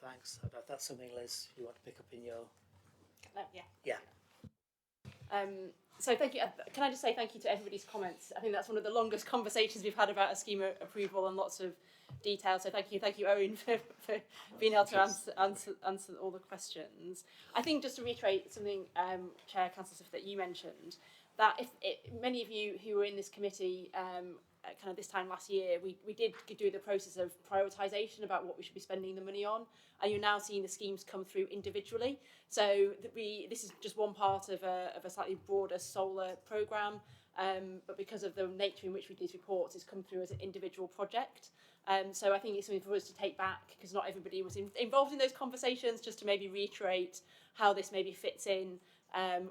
Thanks. That's something, Liz, you want to pick up in your... Yeah. Yeah. So thank you. Can I just say thank you to everybody's comments? I think that's one of the longest conversations we've had about a scheme approval and lots of detail. So thank you, Owen, for being able to answer all the questions. I think just to reiterate something, Chair, Councillor Smith, that you mentioned, that if many of you who were in this committee kind of this time last year, we did do the process of prioritisation about what we should be spending the money on, and you're now seeing the schemes come through individually. So this is just one part of a slightly broader solar programme, but because of the nature in which we do these reports, it's come through as an individual project. So I think it's something for us to take back, because not everybody was involved in those conversations, just to maybe reiterate how this maybe fits in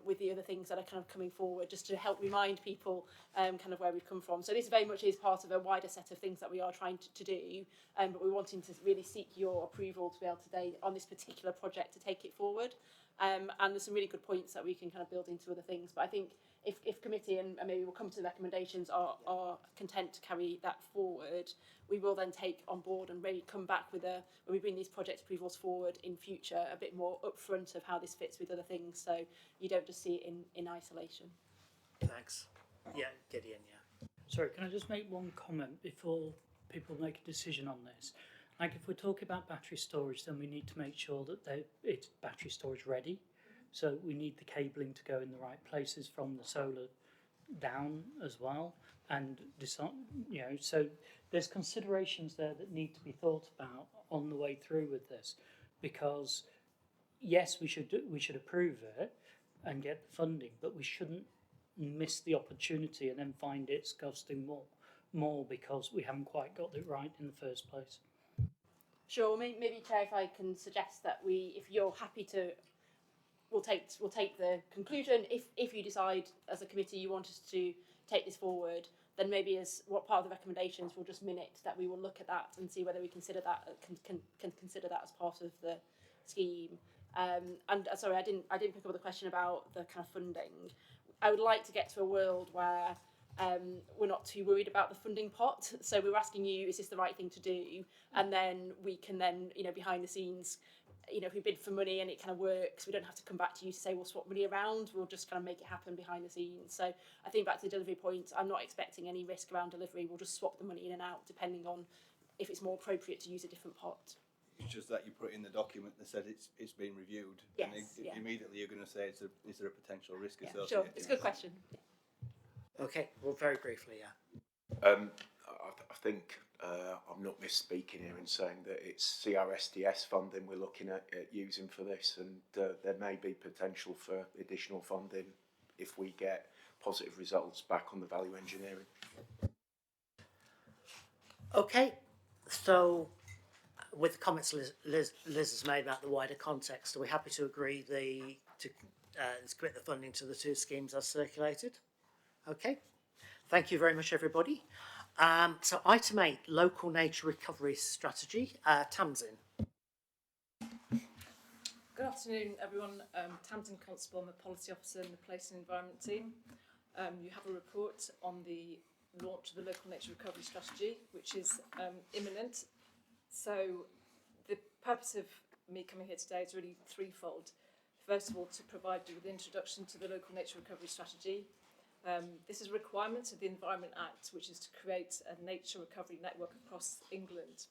with the other things that are kind of coming forward, just to help remind people kind of where we've come from. So this very much is part of a wider set of things that we are trying to do, but we're wanting to really seek your approval to be able to, on this particular project, to take it forward. And there's some really good points that we can kind of build into other things. But I think if committee, and maybe we'll come to the recommendations, are content to carry that forward, we will then take on board and really come back with when we bring these project approvals forward in future, a bit more upfront of how this fits with other things, so you don't just see it in isolation. Thanks. Yeah, Gideon, yeah. Sorry, can I just make one comment before people make a decision on this? Like, if we're talking about battery storage, then we need to make sure that it's battery storage ready. So we need the cabling to go in the right places from the solar down as well. And, so there's considerations there that need to be thought about on the way through with this. Because, yes, we should approve it and get the funding, but we shouldn't miss the opportunity and then find it's costing more because we haven't quite got it right in the first place. Sure, maybe Chair, if I can suggest that if you're happy to, we'll take the conclusion. If you decide as a committee you want us to take this forward, then maybe as what part of the recommendations we'll just minute that we will look at that and see whether we consider that can consider that as part of the scheme. And sorry, I didn't pick up the question about the kind of funding. I would like to get to a world where we're not too worried about the funding pot. So we're asking you, is this the right thing to do? And then we can then, behind the scenes, if we bid for money and it kind of works, we don't have to come back to you to say we'll swap money around. We'll just kind of make it happen behind the scenes. So I think back to the delivery point, I'm not expecting any risk around delivery. We'll just swap the money in and out depending on if it's more appropriate to use a different pot. It's just that you put in the document that said it's been reviewed. Yes, and immediately you're going to say, is there a potential risk associated? Sure, it's a good question. Okay, well, very briefly, yeah. I think I'm not misspeaking here in saying that it's CRSDS funding we're looking at using for this, and there may be potential for additional funding if we get positive results back on the value engineering. Okay, so with the comments Liz has made about the wider context, are we happy to agree to commit the funding to the two schemes as circulated? Okay, thank you very much, everybody. So item 8, local nature recovery strategy. Tamsin. Good afternoon, everyone. Tamsin Constable, I'm a policy officer in the Place and Environment team. You have a report on the launch of the local nature recovery strategy, which is imminent. So the purpose of me coming here today is really threefold. First of all, to provide you with an introduction to the local nature recovery strategy. This is a requirement of the Environment Act, which is to create a nature recovery network across England.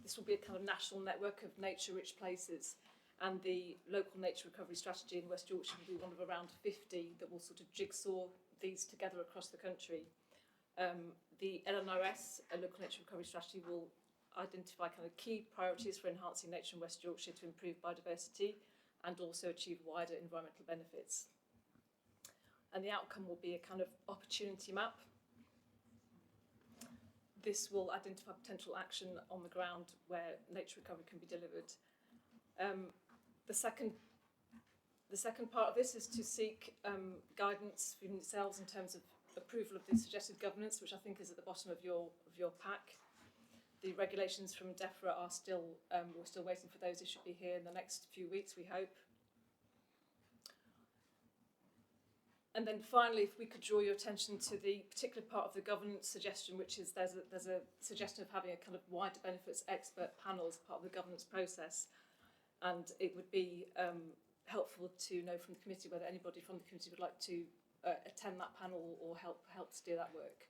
This will be a kind of national network of nature-rich places, and the local nature recovery strategy in West Yorkshire will be one of around 50 that will sort of jigsaw these together across the country. The LNRS, a local nature recovery strategy, will identify kind of key priorities for enhancing nature in West Yorkshire to improve biodiversity and also achieve wider environmental benefits. And the outcome will be a kind of opportunity map. This will identify potential action on the ground where nature recovery can be delivered. The second part of this is to seek guidance from yourselves in terms of approval of the suggested governance, which I think is at the bottom of your pack. The regulations from DEFRA are still, we're still waiting for those. They should be here in the next few weeks, we hope. And then finally, if we could draw your attention to the particular part of the governance suggestion, which is there's a suggestion of having a kind of wider benefits expert panel as part of the governance process. And it would be helpful to know from the committee whether anybody from the committee would like to attend that panel or help steer that work.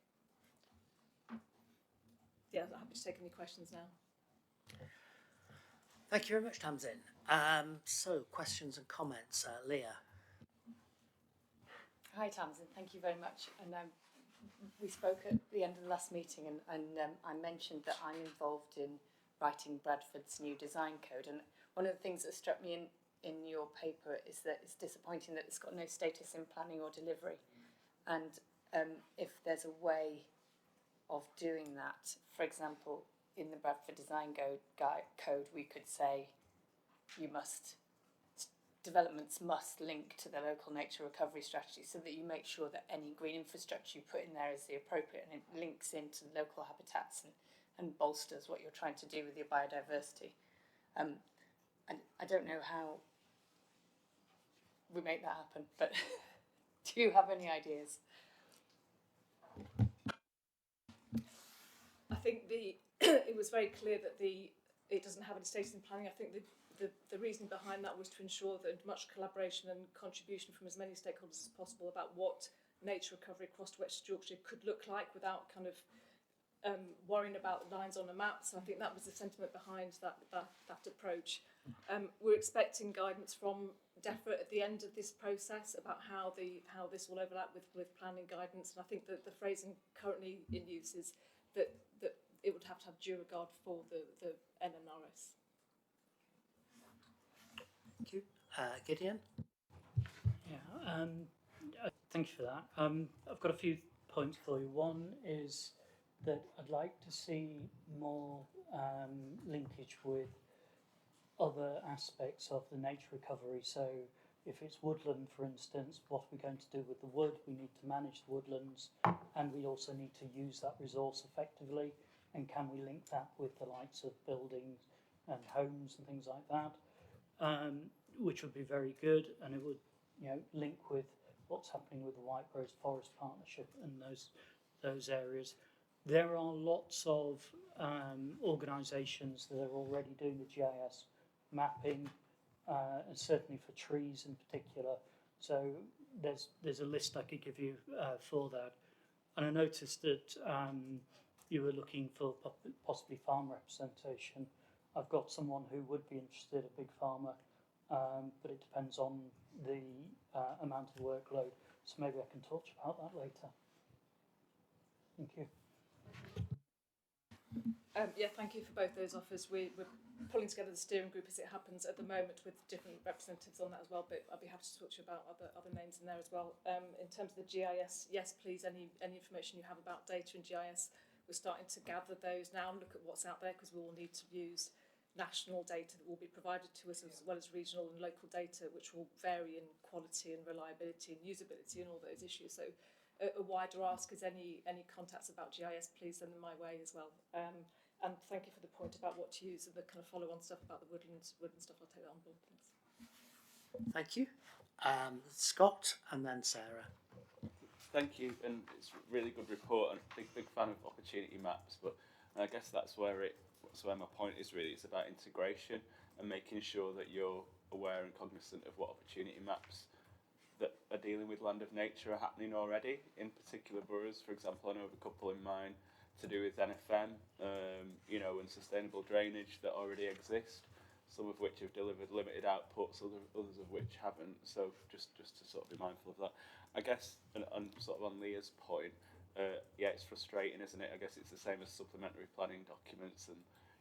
Yeah, I'm happy to take any questions now. Thank you very much, Tamsin. So, questions and comments. Leah. Hi Tamsin, thank you very much. And we spoke at the end of the last meeting, and I mentioned that I'm involved in writing Bradford's new design code. And one of the things that struck me in your paper is that it's disappointing that it's got no status in planning or delivery. And if there's a way of doing that, for example, in the Bradford Design Code, we could say developments must link to the local nature recovery strategy, so that you make sure that any green infrastructure you put in there is the appropriate and it links into local habitats and bolsters what you're trying to do with your biodiversity. And I don't know how we make that happen, but do you have any ideas? I think it was very clear that it doesn't have any status in planning. I think the reason behind that was to ensure that much collaboration and contribution from as many stakeholders as possible about what nature recovery across West Yorkshire could look like without kind of worrying about lines on a map. So I think that was the sentiment behind that approach. We're expecting guidance from DEFRA at the end of this process about how this will overlap with planning guidance. And I think that the phrasing currently in use is that it would have to have due regard for the NNRS. Thank you. Gideon? Yeah, thank you for that. I've got a few points for you. One is that I'd like to see more linkage with other aspects of the nature recovery. So if it's woodland, for instance, what we're going to do with the wood, we need to manage the woodlands, and we also need to use that resource effectively. And can we link that with the likes of buildings and homes and things like that? Which would be very good, and it would, link with what's happening with the White Rose Forest Partnership and those areas. There are lots of organisations that are already doing the GIS mapping, and certainly for trees in particular. So there's a list I could give you for that. And I noticed that you were looking for possibly farm representation. I've got someone who would be interested, a big farmer, but it depends on the amount of workload. So maybe I can talk to you about that later. Thank you. Yeah, thank you for both those offers. We're pulling together the steering group as it happens at the moment with different representatives on that as well, but I'll be happy to talk to you about other names in there as well. In terms of the GIS, yes, please, any information you have about data in GIS, we're starting to gather those now and look at what's out there, because we will need to use national data that will be provided to us, as well as regional and local data, which will vary in quality and reliability and usability and all those issues. So a wider ask is any contacts about GIS, please send them my way as well. And thank you for the point about what to use and the kind of follow-on stuff about the woodland stuff. I'll take that on board. Thanks. Thank you. Scott and then Sarah. Thank you, and it's a really good report, and big fan of opportunity maps. But I guess that's where my point is really. It's about integration. and making sure that you're aware and cognizant of what opportunity maps that are dealing with land of nature are happening already in particular boroughs. For example, I know of a couple in mind to do with NFM, you know, and sustainable drainage that already exist, some of which have delivered limited outputs, others of which haven't. So just to sort of be mindful of that. I guess, and sort of on Leah's point, yeah, it's frustrating, isn't it? I guess it's the same as supplementary planning documents and,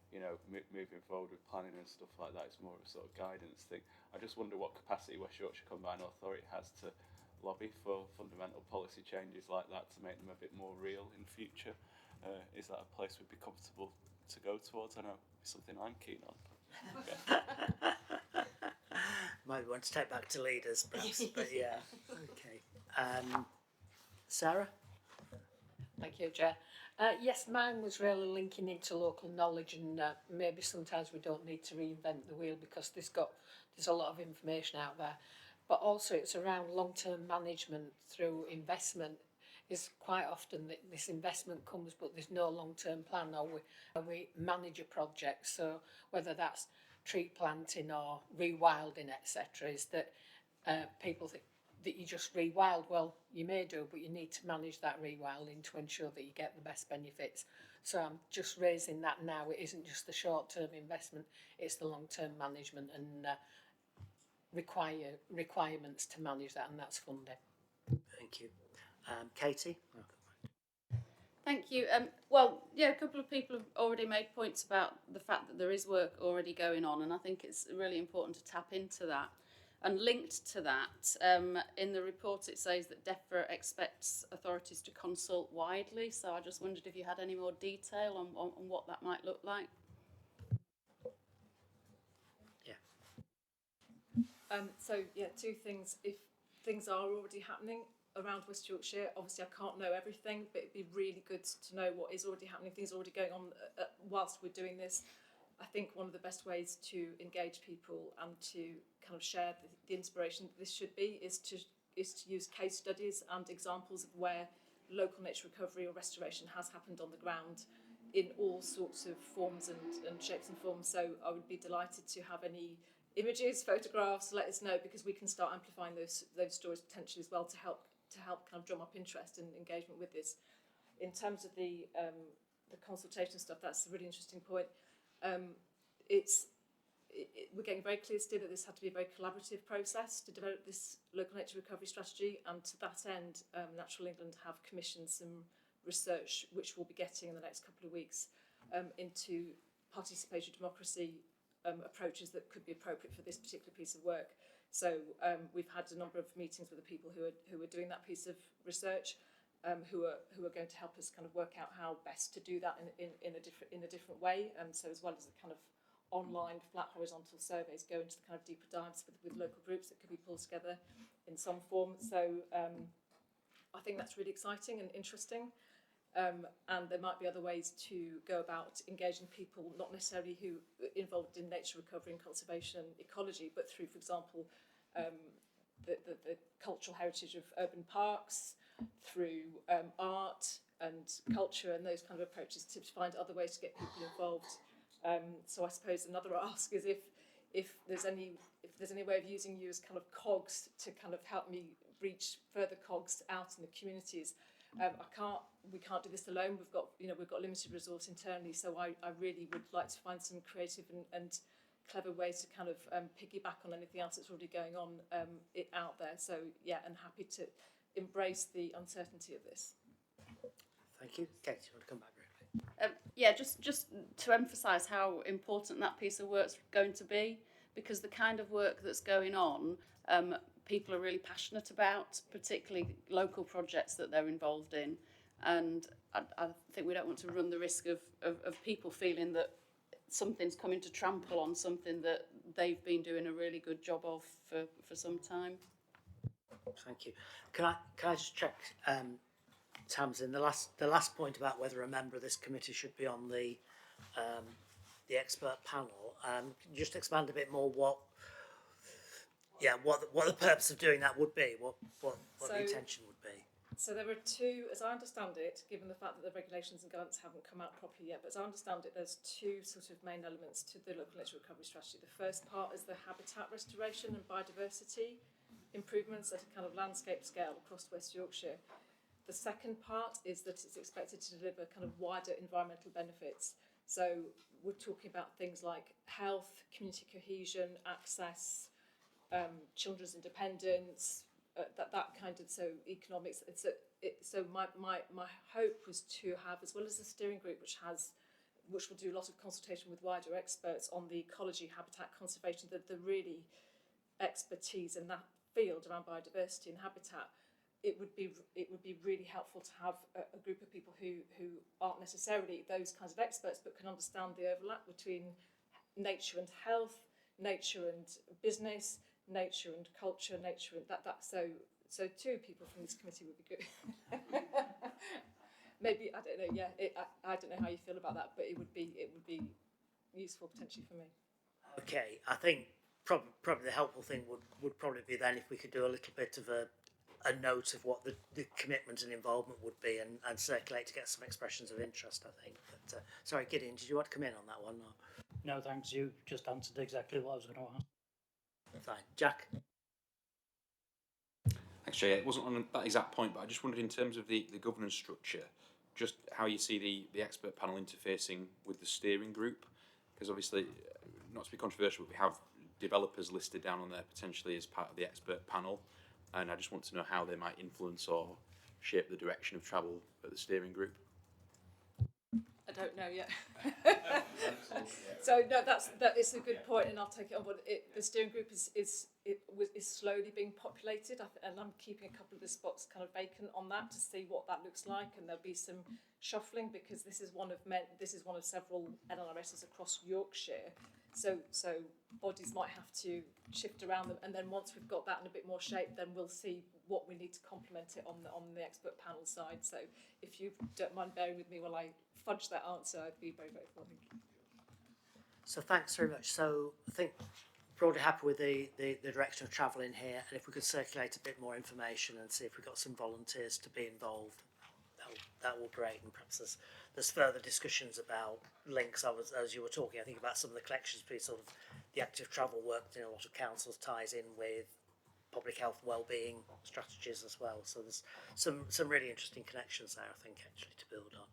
you know, moving forward with planning and stuff like that. It's more of a sort of guidance thing. I just wonder what capacity West Yorkshire Combined Authority has to lobby for fundamental policy changes like that to make them a bit more real in future. Is that a place we'd be comfortable to go towards? I know it's something I'm keen on. Might want to take back to leaders, perhaps, but yeah. Okay. Sarah? Thank you, Chair. Yes, mine was really linking into local knowledge, and maybe sometimes we don't need to reinvent the wheel because there's a lot of information out there. But also it's around long-term management through investment. Is quite often that this investment comes but there's no long-term plan, or we manage a project. So whether that's tree planting or rewilding, etc., is that people think that you just rewild. Well, you may do, but you need to manage that rewilding to ensure that you get the best benefits. So I'm just raising that now. It isn't just the short-term investment, it's the long-term management and requirements to manage that, and that's funding. Thank you. Katie? Thank you. Well, yeah, a couple of people have already made points about the fact that there is work already going on, and I think it's really important to tap into that. And linked to that, in the report it says that DEFRA expects authorities to consult widely, so I just wondered if you had any more detail on what that might look like. So yeah, two things. If things are already happening around West Yorkshire, obviously I can't know everything, but it'd be really good to know what is already happening, things already going on whilst we're doing this. I think one of the best ways to engage people and to kind of share the inspiration that this should be is to use case studies and examples of where local nature recovery or restoration has happened on the ground in all sorts of forms and shapes and forms. So I would be delighted to have any images, photographs, let us know, because we can start amplifying those stories potentially as well to help kind of drum up interest and engagement with this. In terms of the consultation stuff, that's a really interesting point. We're getting very clear still that this had to be a very collaborative process to develop this local nature recovery strategy, and to that end, Natural England have commissioned some research which we'll be getting in the next couple of weeks into participatory democracy approaches that could be appropriate for this particular piece of work. So we've had a number of meetings with the people who are doing that piece of research, who are going to help us kind of work out how best to do that in a different way. So as well as the kind of online flat horizontal surveys, go into the kind of deeper dives with local groups that could be pulled together in some form. So I think that's really exciting and interesting. And there might be other ways to go about engaging people, not necessarily who are involved in nature recovery and conservation and ecology, but through, for example, the cultural heritage of urban parks, through art and culture and those kind of approaches, to find other ways to get people involved. So I suppose another ask is if there's any way of using you as kind of cogs to kind of help me reach further cogs out in the communities. We can't do this alone. We've got limited resource internally, so I really would like to find some creative and clever ways to kind of piggyback on anything else that's already going on out there. So yeah, and happy to embrace the uncertainty of this. Thank you. Kate, you want to come back briefly? Yeah, just to emphasise how important that piece of work's going to be, because the kind of work that's going on, people are really passionate about, particularly local projects that they're involved in. And I think we don't want to run the risk of people feeling that something's coming to trample on something that they've been doing a really good job of for some time. Thank you. Can I just check, Tamsin, the last point about whether a member of this committee should be on the expert panel. Can you just expand a bit more what the purpose of doing that would be, what the intention would be? So there are two, as I understand it, given the fact that the regulations and guidance haven't come out properly yet, but as I understand it, there's two sort of main elements to the local nature recovery strategy. The first part is the habitat restoration and biodiversity improvements at a kind of landscape scale across West Yorkshire. The second part is that it's expected to deliver kind of wider environmental benefits. So we're talking about things like health, community cohesion, access, children's independence, that kind of, so economics. So my hope was to have, as well as the steering group, which will do a lot of consultation with wider experts on the ecology, habitat conservation, the really expertise in that field around biodiversity and habitat. It would be really helpful to have a group of people who aren't necessarily those kinds of experts, but can understand the overlap between nature and health, nature and business, nature and culture, nature and that. So two people from this committee would be good. Maybe, I don't know. Yeah, I don't know how you feel about that, but it would be useful potentially for me. Okay, I think probably the helpful thing would probably be then if we could do a little bit of a note of what the commitment and involvement would be, and circulate to get some expressions of interest, I think. But sorry, Gideon, did you want to come in on that one? Or? No, thanks. You just answered exactly what I was going to ask. Fine. Jack? Thanks, Jay. It wasn't on that exact point, but I just wondered in terms of the governance structure, just how you see the expert panel interfacing with the steering group, because obviously, not to be controversial, but we have developers listed down on there potentially as part of the expert panel, and I just want to know how they might influence or shape the direction of travel at the steering group. I don't know yet. So no, that is a good point, and I'll take it on board. The steering group is slowly being populated, and I'm keeping a couple of the spots kind of vacant on that to see what that looks like, and there'll be some shuffling because this is one of several LNRSs across Yorkshire. So bodies might have to shift around them, and then once we've got that in a bit more shape, then we'll see what we need to complement it on the expert panel side. So if you don't mind bearing with me while I fudge that answer, I'd be very grateful. Thank you. So thanks very much. So I think broadly happy with the direction of travel in here, and if we could circulate a bit more information and see if we've got some volunteers to be involved, that will be great. And perhaps there's further discussions about links. As you were talking, I think about some of the collections piece, sort of the active travel work in a lot of councils ties in with public health wellbeing strategies as well. So there's some really interesting connections there, I think, actually, to build on.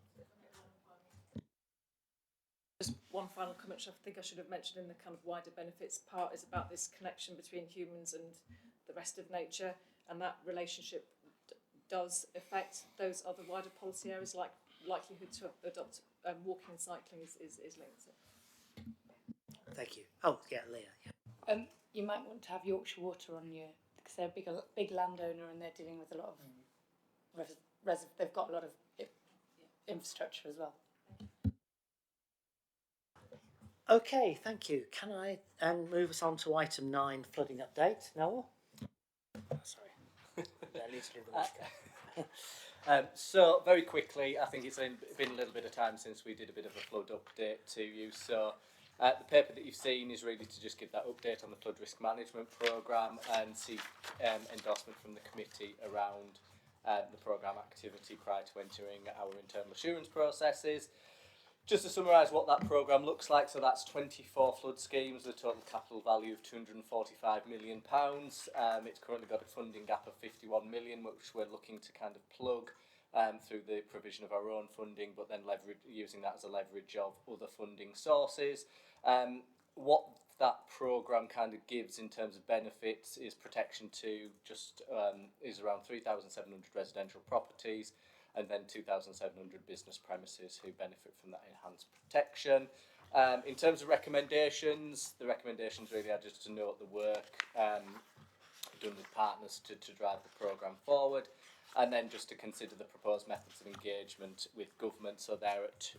Just one final comment, which I think I should have mentioned in the kind of wider benefits part, is about this connection between humans and the rest of nature, and that relationship does affect those other wider policy areas, like likelihood to adopt walking and cycling is linked. Thank you. Oh, yeah, Leah. Yeah. You might want to have Yorkshire Water on you, because they're a big landowner and they're dealing with a lot of they've got a lot of infrastructure as well. Okay, thank you. Can I move us on to item 9, flooding update? Noel? Oh, sorry. Yeah, I need to do the mic. So very quickly, I think it's been a little bit of time since we did a bit of a flood update to you. So the paper that you've seen is really to just give that update on the flood risk management programme and seek endorsement from the committee around the programme activity prior to entering our internal assurance processes. Just to summarise what that programme looks like, so that's 24 flood schemes with a total capital value of £245 million. It's currently got a funding gap of 51 million, which we're looking to kind of plug through the provision of our own funding, but then using that as a leverage of other funding sources. What that programme kind of gives in terms of benefits is protection to is around 3,700 residential properties, and then 2,700 business premises who benefit from that enhanced protection. In terms of recommendations, the recommendations really are just to note the work done with partners to drive the programme forward, and then just to consider the proposed methods of engagement with government. So they're at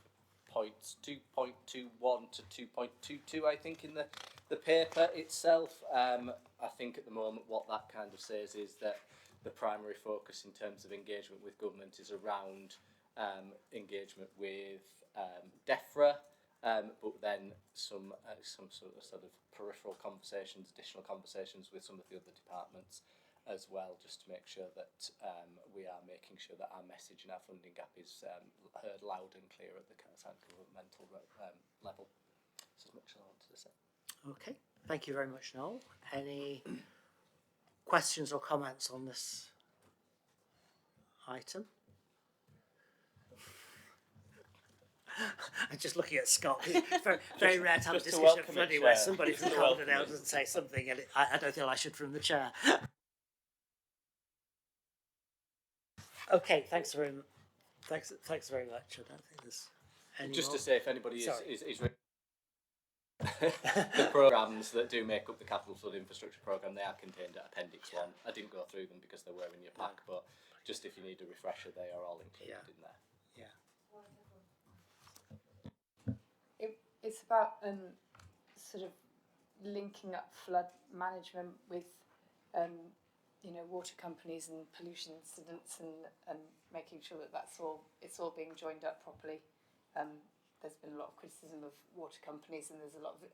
points 2.21 to 2.22, I think, in the paper itself. I think at the moment what that kind of says is that the primary focus in terms of engagement with government is around engagement with DEFRA, but then some sort of peripheral conversations, additional conversations with some of the other departments as well, just to make sure that we are making sure that our message and our funding gap is heard loud and clear at the governmental level. So as much as I wanted to say. Okay, thank you very much, Noel. Any questions or comments on this item? I'm just looking at Scott. It's very rare to have a Just to discussion welcome at it, Floody where Chair. somebody Just from to Calderdale welcome it. doesn't say something, and I don't feel I should from the chair. Okay, thanks very much. Thanks very much. I don't think there's any Just more. to say, if anybody Sorry. is the programmes that do make up the Capital Flood Infrastructure Programme, they are contained at Appendix 1. I didn't go through them because they were in your pack, but just if you need a refresher, they are all included in there. It's about sort of linking up flood management with water companies and pollution incidents and making sure that it's all being joined up properly. There's been a lot of criticism of water companies, and there's a lot of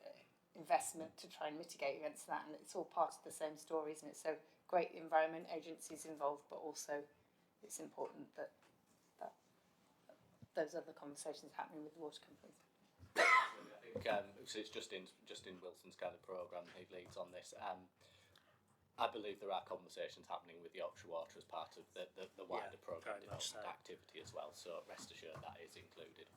investment to try and mitigate against that, and it's all part of the same story, isn't it? So great environment agencies involved, but also it's important that those other conversations happening with water companies. I think so. It's Justin Wilson's kind of programme. He leads on this. I believe there are conversations happening with Yorkshire Water as part of the wider programme development activity as well. So rest assured that is included.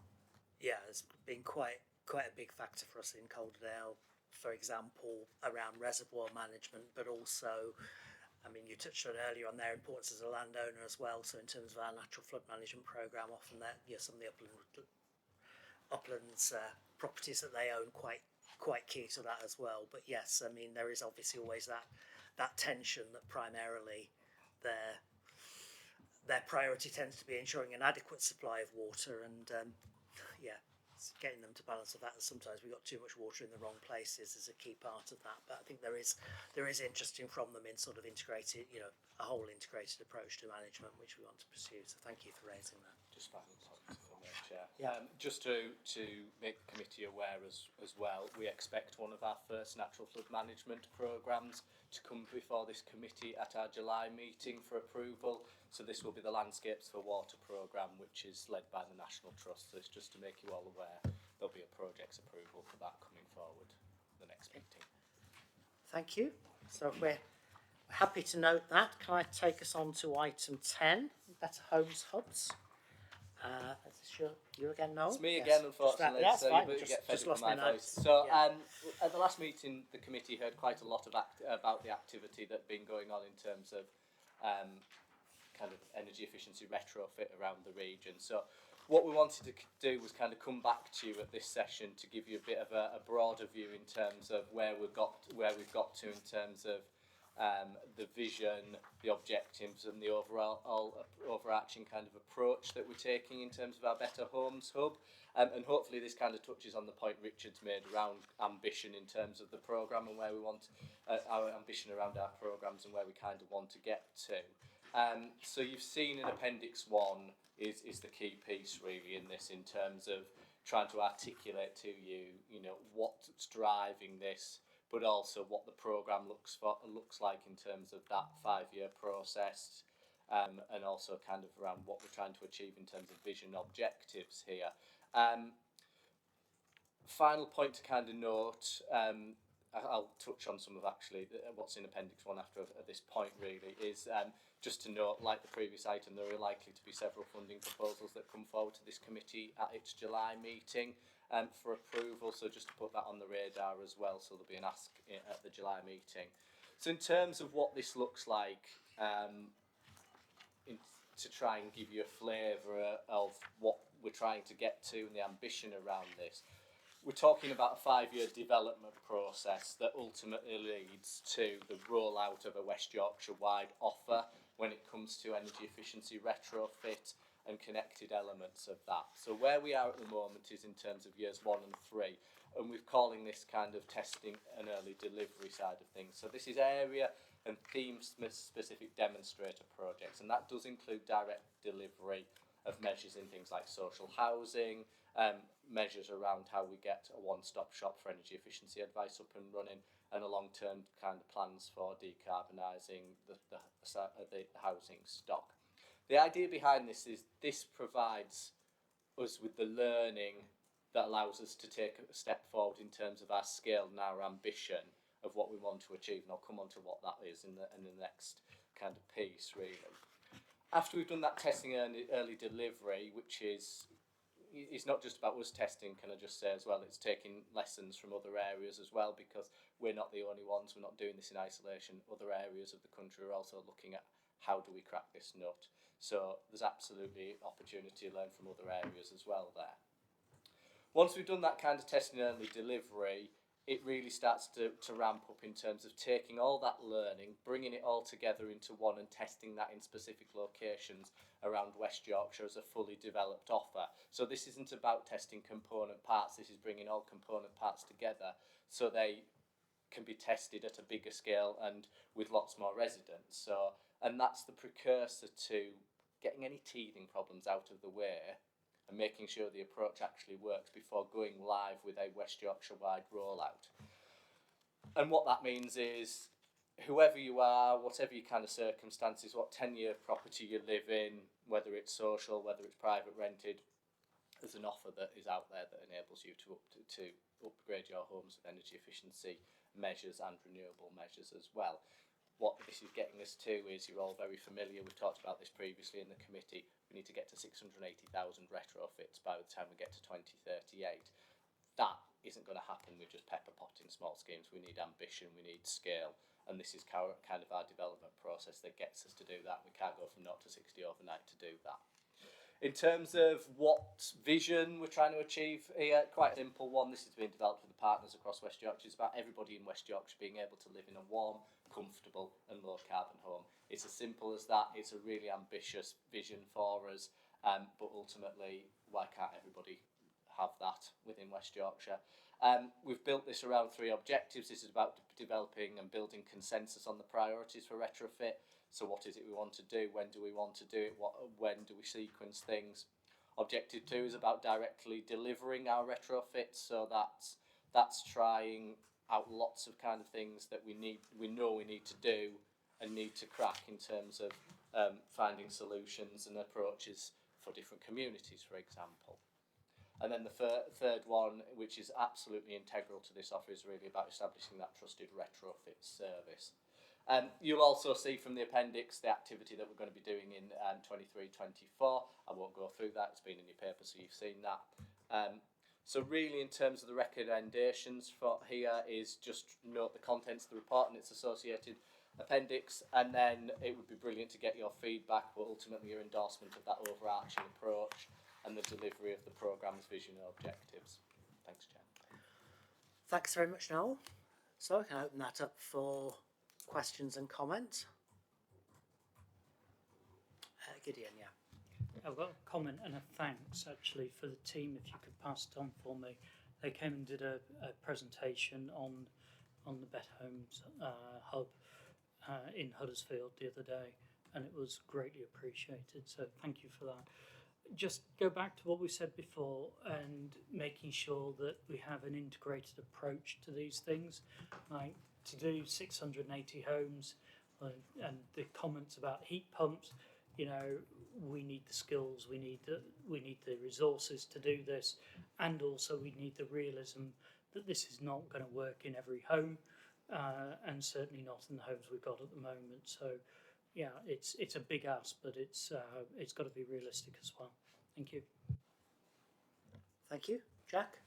Yeah, it's been quite a big factor for us in Calderdale, for example, around reservoir management, but also, I mean, you touched on earlier on their importance as a landowner as well. So in terms of our natural flood management programme, often that some of the uplands properties that they own quite key to that as well. But yes, I mean, there is obviously always that tension that primarily their priority tends to be ensuring an adequate supply of water, and it's getting them to balance of that. And sometimes we've got too much water in the wrong places is a key part of that. But I think there is interest from them in sort of integrated, a whole integrated approach to management, which we want to pursue. So thank you for raising that. Just final point from there, Chair. Yeah. Just to make the committee aware as well, we expect one of our first natural flood management programmes to come before this committee at our July meeting for approval. So this will be the Landscapes for Water programme, which is led by the National Trust. So it's just to make you all aware there'll be a projects approval for that coming forward the next meeting. Thank you. So if we're happy to note that, can I take us on to item 10, Better Homes Hubs? Is this you again, Noel? It's me Yes. again, unfortunately. That's so fine. you Just get fed up lost with my my notes. voice. So Yeah. at the last meeting, the committee heard quite a lot about the activity that's been going on in terms of kind of energy efficiency retrofit around the region. So what we wanted to do was kind of come back to you at this session to give you a bit of a broader view in terms of where we've got to in terms of the vision, the objectives, and the overarching kind of approach that we're taking in terms of our Better Homes Hub. And hopefully this kind of touches on the point Richard's made around ambition in terms of the programme and where we want our ambition around our programmes and where we kind of want to get to. So you've seen in Appendix 1 is the key piece really in this in terms of trying to articulate to you, what's driving this, but also what the programme looks like in terms of that 5-year process, and also kind of around what we're trying to achieve in terms of vision objectives here. Final point to kind of note, I'll touch on some of actually what's in Appendix 1 after this point really, is just to note, like the previous item, there are likely to be several funding proposals that come forward to this committee at its July meeting for approval, so just to put that on the radar as well, so there'll be an ask at the July meeting. So in terms of what this looks like, to try and give you a flavour of what we're trying to get to and the ambition around this, we're talking about a 5-year development process that ultimately leads to the rollout of a West Yorkshire-wide offer when it comes to energy efficiency retrofit and connected elements of that. So where we are at the moment is in terms of years 1 and 3, and we're calling this kind of testing and early delivery side of things. So this is area and theme-specific demonstrator projects, and that does include direct delivery of measures in things like social housing, measures around how we get a one-stop shop for energy efficiency advice up and running, and a long-term kind of plans for decarbonising the housing stock. The idea behind this is this provides us with the learning that allows us to take a step forward in terms of our scale and our ambition of what we want to achieve, and I'll come on to what that is in the next kind of piece, really. After we've done that testing early delivery, which is not just about us testing, can I just say as well, it's taking lessons from other areas as well, because we're not the only ones, we're not doing this in isolation. Other areas of the country are also looking at how do we crack this nut. So there's absolutely opportunity to learn from other areas as well there. Once we've done that kind of testing early delivery, it really starts to ramp up in terms of taking all that learning, bringing it all together into one and testing that in specific locations around West Yorkshire as a fully developed offer. So this isn't about testing component parts, this is bringing all component parts together so they can be tested at a bigger scale and with lots more residents. So, and that's the precursor to getting any teething problems out of the way and making sure the approach actually works before going live with a West Yorkshire-wide rollout. And what that means is, whoever you are, whatever your kind of circumstances, what 10-year property you live in, whether it's social, whether it's private rented, there's an offer that is out there that enables you to upgrade your homes with energy efficiency measures and renewable measures as well. What this is getting us to is, you're all very familiar, we've talked about this previously in the committee, we need to get to 680,000 retrofits by the time we get to 2038. That isn't going to happen with just pepper potting small schemes. We need ambition, we need scale, and this is kind of our development process that gets us to do that. We can't go from 0 to 60 overnight to do that. In terms of what vision we're trying to achieve here, quite a simple one. This is being developed with the partners across West Yorkshire. It's about everybody in West Yorkshire being able to live in a warm, comfortable and low carbon home. It's as simple as that. It's a really ambitious vision for us, but ultimately, why can't everybody have that within West Yorkshire? We've built this around 3 objectives. This is about developing and building consensus on the priorities for retrofit. So what is it we want to do? When do we want to do it? When do we sequence things? Objective 2 is about directly delivering our retrofits. So that's trying out lots of kind of things that we know we need to do and need to crack in terms of finding solutions and approaches for different communities, for example. And then the third one, which is absolutely integral to this offer, is really about establishing that trusted retrofit service. You'll also see from the appendix the activity that we're going to be doing in 23-24. I won't go through that, it's been in your paper, so you've seen that. So really, in terms of the recommendations for here, is just note the contents of the report and its associated appendix, and then it would be brilliant to get your feedback, but ultimately your endorsement of that overarching approach and the delivery of the programme's vision and objectives. Thanks, Chair. Thanks very much, Noel. So I can open that up for questions and comments. Gideon, yeah. I've got a comment and a thanks actually for the team, if you could pass it on for me. They came and did a presentation on the Better Homes hub in Huddersfield the other day, and it was greatly appreciated, so thank you for that. Just go back to what we said before and making sure that we have an integrated approach to these things, like to do 680 homes and the comments about heat pumps. You know, we need the skills, we need the resources to do this, and also we need the realism that this is not going to work in every home, and certainly not in the homes we've got at the moment. So, yeah, it's a big ask, but it's got to be realistic as well. Thank you. Thank you, Jack.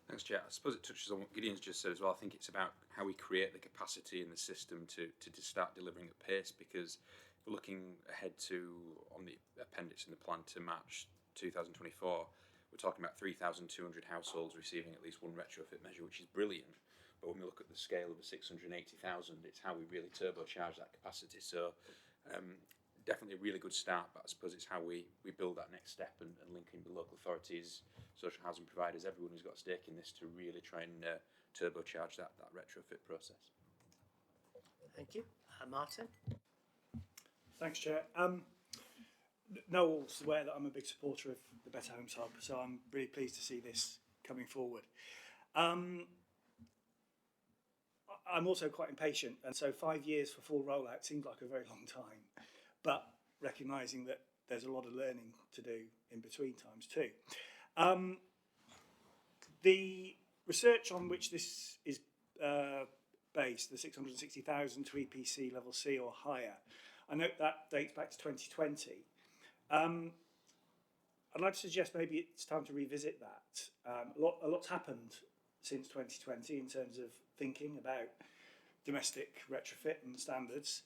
Thanks, Chair. I suppose it touches on what Gideon's just said as well. I think it's about how we create the capacity in the system to start delivering at pace, because we're looking ahead to, on the appendix in the plan, to March 2024, we're talking about 3,200 households receiving at least one retrofit measure, which is brilliant. But when we look at the scale of the 680,000, it's how we really turbocharge that capacity. So definitely a really good start, but I suppose it's how we build that next step and link in with local authorities, social housing providers, everyone who's got a stake in this, to really try and turbocharge that retrofit process. Thank you. Martin? Thanks, Chair. Noel's aware that I'm a big supporter of the Better Homes Hub, so I'm really pleased to see this coming forward. I'm also quite impatient, and so 5 years for full rollout seems like a very long time, but recognising that there's a lot of learning to do in between times too. The research on which this is based, the 660,000 to EPC level C or higher, I note that dates back to 2020. I'd like to suggest maybe it's time to revisit that. A lot's happened since 2020 in terms of thinking about domestic retrofit and standards.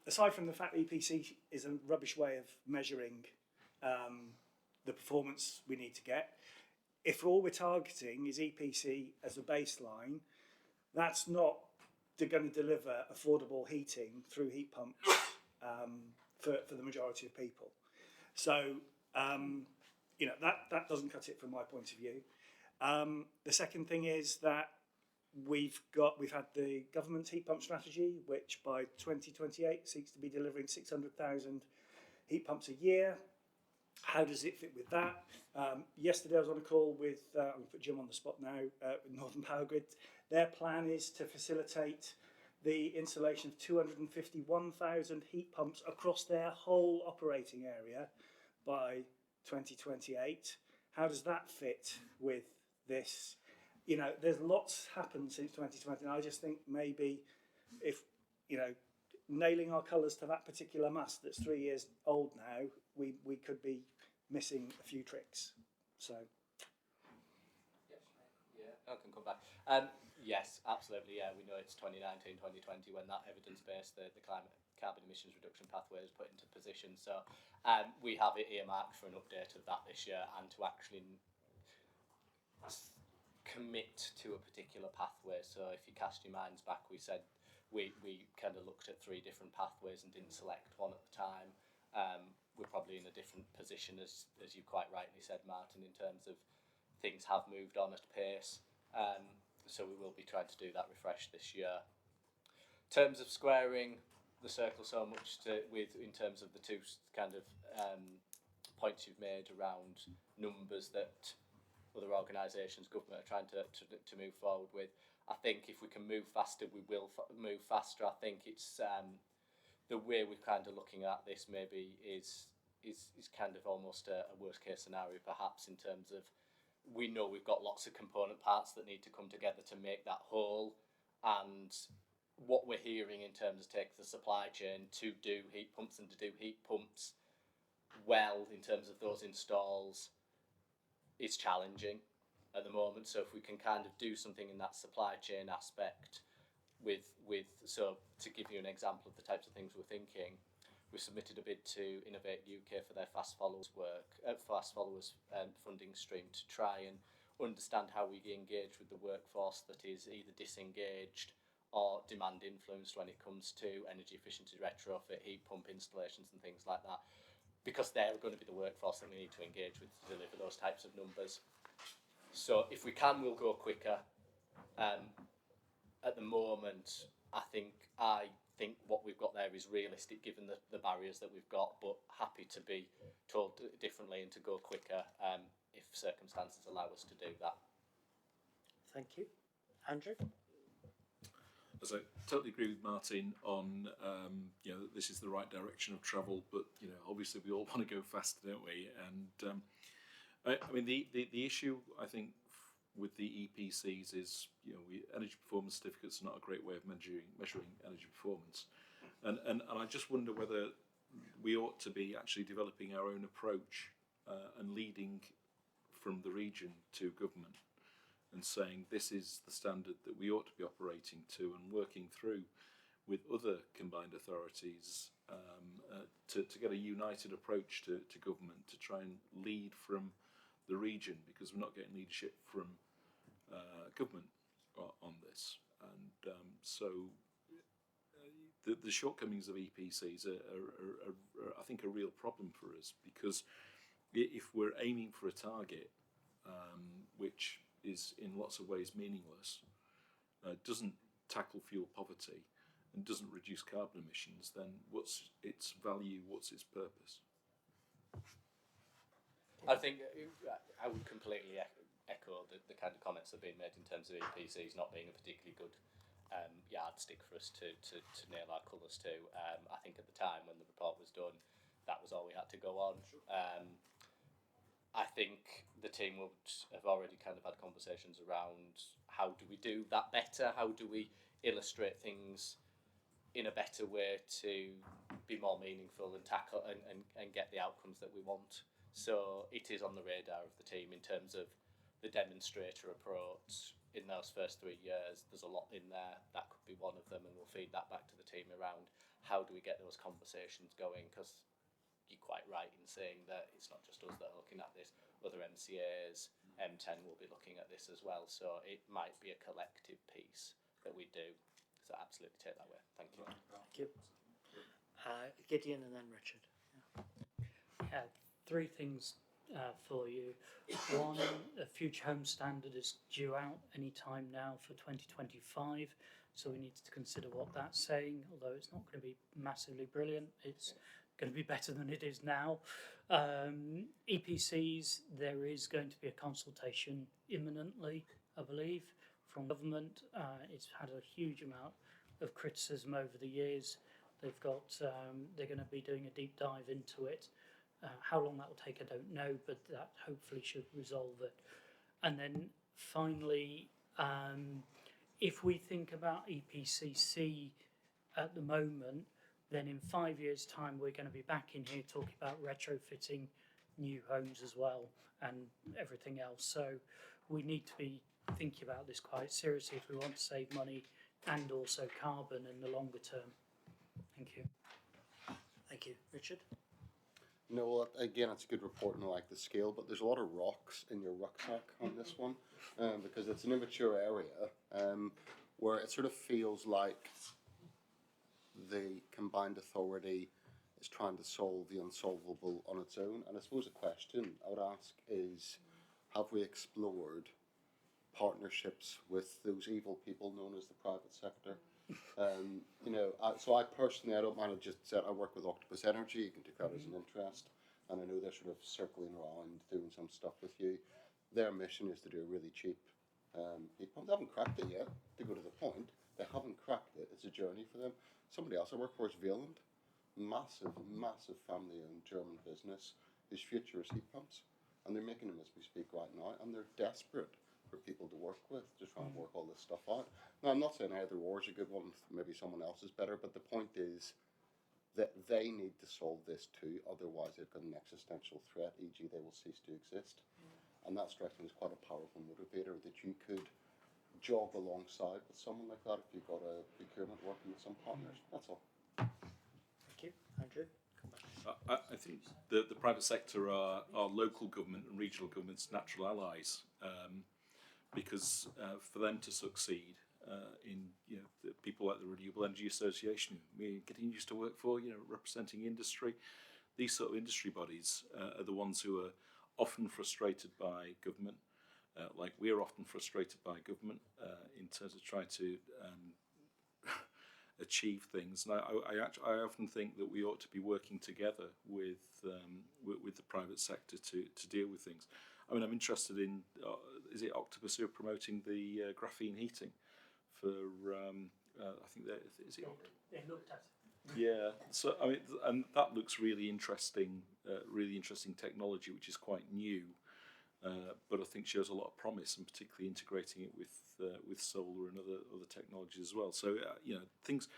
Aside from the fact that EPC is a rubbish way of measuring the performance we need to get, if all we're targeting is EPC as a baseline, that's not going to deliver affordable heating through heat pumps for the majority of people. So, you know, that doesn't cut it from my point of view. The second thing is that we've had the government's heat pump strategy, which by 2028 seeks to be delivering 600,000 heat pumps a year. How does it fit with that? Yesterday I was on a call with, I'm going to put Jim on the spot now, with Northern Power Grid. Their plan is to facilitate the installation of 251,000 heat pumps across their whole operating area by 2028. How does that fit with this? You know, there's lots happened since 2020, and I just think maybe if, you know, nailing our colours to that particular mast that's 3 years old now, we could be missing a few tricks. So. Yeah, I can come back. Yes, absolutely. Yeah, we know it's 2019, 2020 when that evidence-based, the climate carbon emissions reduction pathway was put into position. So we have it earmarked for an update of that this year and to actually commit to a particular pathway. So if you cast your minds back, we said we kind of looked at 3 different pathways and didn't select one at the time. We're probably in a different position, as you quite rightly said, Martin, in terms of things have moved on at pace. So we will be trying to do that refresh this year. In terms of squaring the circle so much in terms of the 2 kind of points you've made around numbers that other organisations, government are trying to move forward with, I think if we can move faster, we will move faster. I think it's the way we're kind of looking at this maybe is kind of almost a worst case scenario perhaps, in terms of we know we've got lots of component parts that need to come together to make that whole, and what we're hearing in terms of take the supply chain to do heat pumps and to do heat pumps well in terms of those installs is challenging at the moment. So if we can kind of do something in that supply chain aspect so to give you an example of the types of things we're thinking, we submitted a bid to Innovate UK for their Fast Followers funding stream to try and understand how we engage with the workforce that is either disengaged or demand influenced when it comes to energy efficiency retrofit, heat pump installations and things like that, because they're going to be the workforce that we need to engage with to deliver those types of numbers. So if we can, we'll go quicker. At the moment, I think what we've got there is realistic given the barriers that we've got, but happy to be told differently and to go quicker if circumstances allow us to do that. Thank you. Andrew? As I totally agree with Martin on, you know, this is the right direction of travel, but, you know, obviously we all want to go faster, don't we? And I mean, the issue, I think, with the EPCs is, you know, energy performance certificates are not a great way of measuring energy performance. And I just wonder whether we ought to be actually developing our own approach and leading from the region to government and saying this is the standard that we ought to be operating to, and working through with other combined authorities to get a united approach to government to try and lead from the region, because we're not getting leadership from government on this. And so the shortcomings of EPCs are I think a real problem for us, because if we're aiming for a target which is in lots of ways meaningless, doesn't tackle fuel poverty and doesn't reduce carbon emissions, then what's its value, what's its purpose? I think I would completely echo the kind of comments that have been made in terms of EPCs not being a particularly good yardstick for us to nail our colours to. I think at the time when the report was done, that was all we had to go on. I think the team would have already kind of had conversations around how do we do that better? How do we illustrate things in a better way to be more meaningful and tackle and get the outcomes that we want? So it is on the radar of the team in terms of the demonstrator approach. In those first 3 years, there's a lot in there. That could be one of them, and we'll feed that back to the team around how do we get those conversations going, because you're quite right in saying that it's not just us that are looking at this. Other MCAs, M10 will be looking at this as well. So it might be a collective piece that we do. So absolutely take that way. Thank you. Thank you. Gideon and then Richard. Yeah, three things for you. One, a future home standard is due out any time now for 2025, so we need to consider what that's saying. Although it's not going to be massively brilliant, it's going to be better than it is now. EPCs, there is going to be a consultation imminently, I believe, from government. It's had a huge amount of criticism over the years. They've got, they're going to be doing a deep dive into it. How long that will take, I don't know, but that hopefully should resolve it. And then finally, if we think about EPCC at the moment, then in 5 years' time, we're going to be back in here talking about retrofitting new homes as well and everything else. So we need to be thinking about this quite seriously if we want to save money and also carbon in the longer term. Thank you. Thank you. Richard? No, well, again, it's a good report and I like the scale, but there's a lot of rocks in your rucksack on this one because it's an immature area where it sort of feels like the combined authority is trying to solve the unsolvable on its own. And I suppose a question I would ask is, have we explored partnerships with those evil people known as the private sector? You know, so I personally, I don't mind, I just said I work with Octopus Energy. You can take that as an interest, and I know they're sort of circling around doing some stuff with you. Their mission is to do a really cheap heat pump. They haven't cracked it yet, to go to the point. They haven't cracked it. It's a journey for them. Somebody else I work for is Veland, massive family-owned German business whose future is heat pumps, and they're making them as we speak right now, and they're desperate for people to work with, just trying to work all this stuff out. Now, I'm not saying either or is a good one, maybe someone else is better, but the point is that they need to solve this too, otherwise they've got an existential threat, e.g. they will cease to exist. And that strikes me as quite a powerful motivator, that you could jog alongside with someone like that if you've got a procurement working with some partners. That's all. Thank you. Andrew? I think the private sector are local government and regional government's natural allies. Because for them to succeed in, you know, the people like the Renewable Energy Association, we're getting used to work for, you know, representing industry, these sort of industry bodies are the ones who are often frustrated by government, like we're often frustrated by government in terms of trying to achieve things. And I often think that we ought to be working together with the private sector to deal with things. I mean, I'm interested in, is it Octopus who are promoting the graphene heating for, I think that, is it Octopus? They looked at it. Yeah, so I mean, and that looks really interesting technology, which is quite new, but I think shows a lot of promise, and particularly integrating it with solar and other technologies as well. So you know, things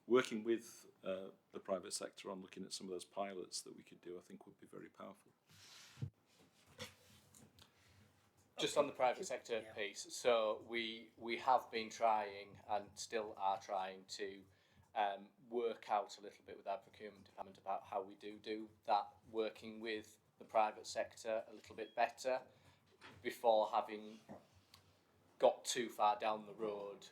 working with the private sector on looking at some of those pilots that we could do, I think would be very powerful. Just on the private sector piece, so we have been trying and still are trying to work out a little bit with our procurement department about how we do that, working with the private sector a little bit better before having got too far down the road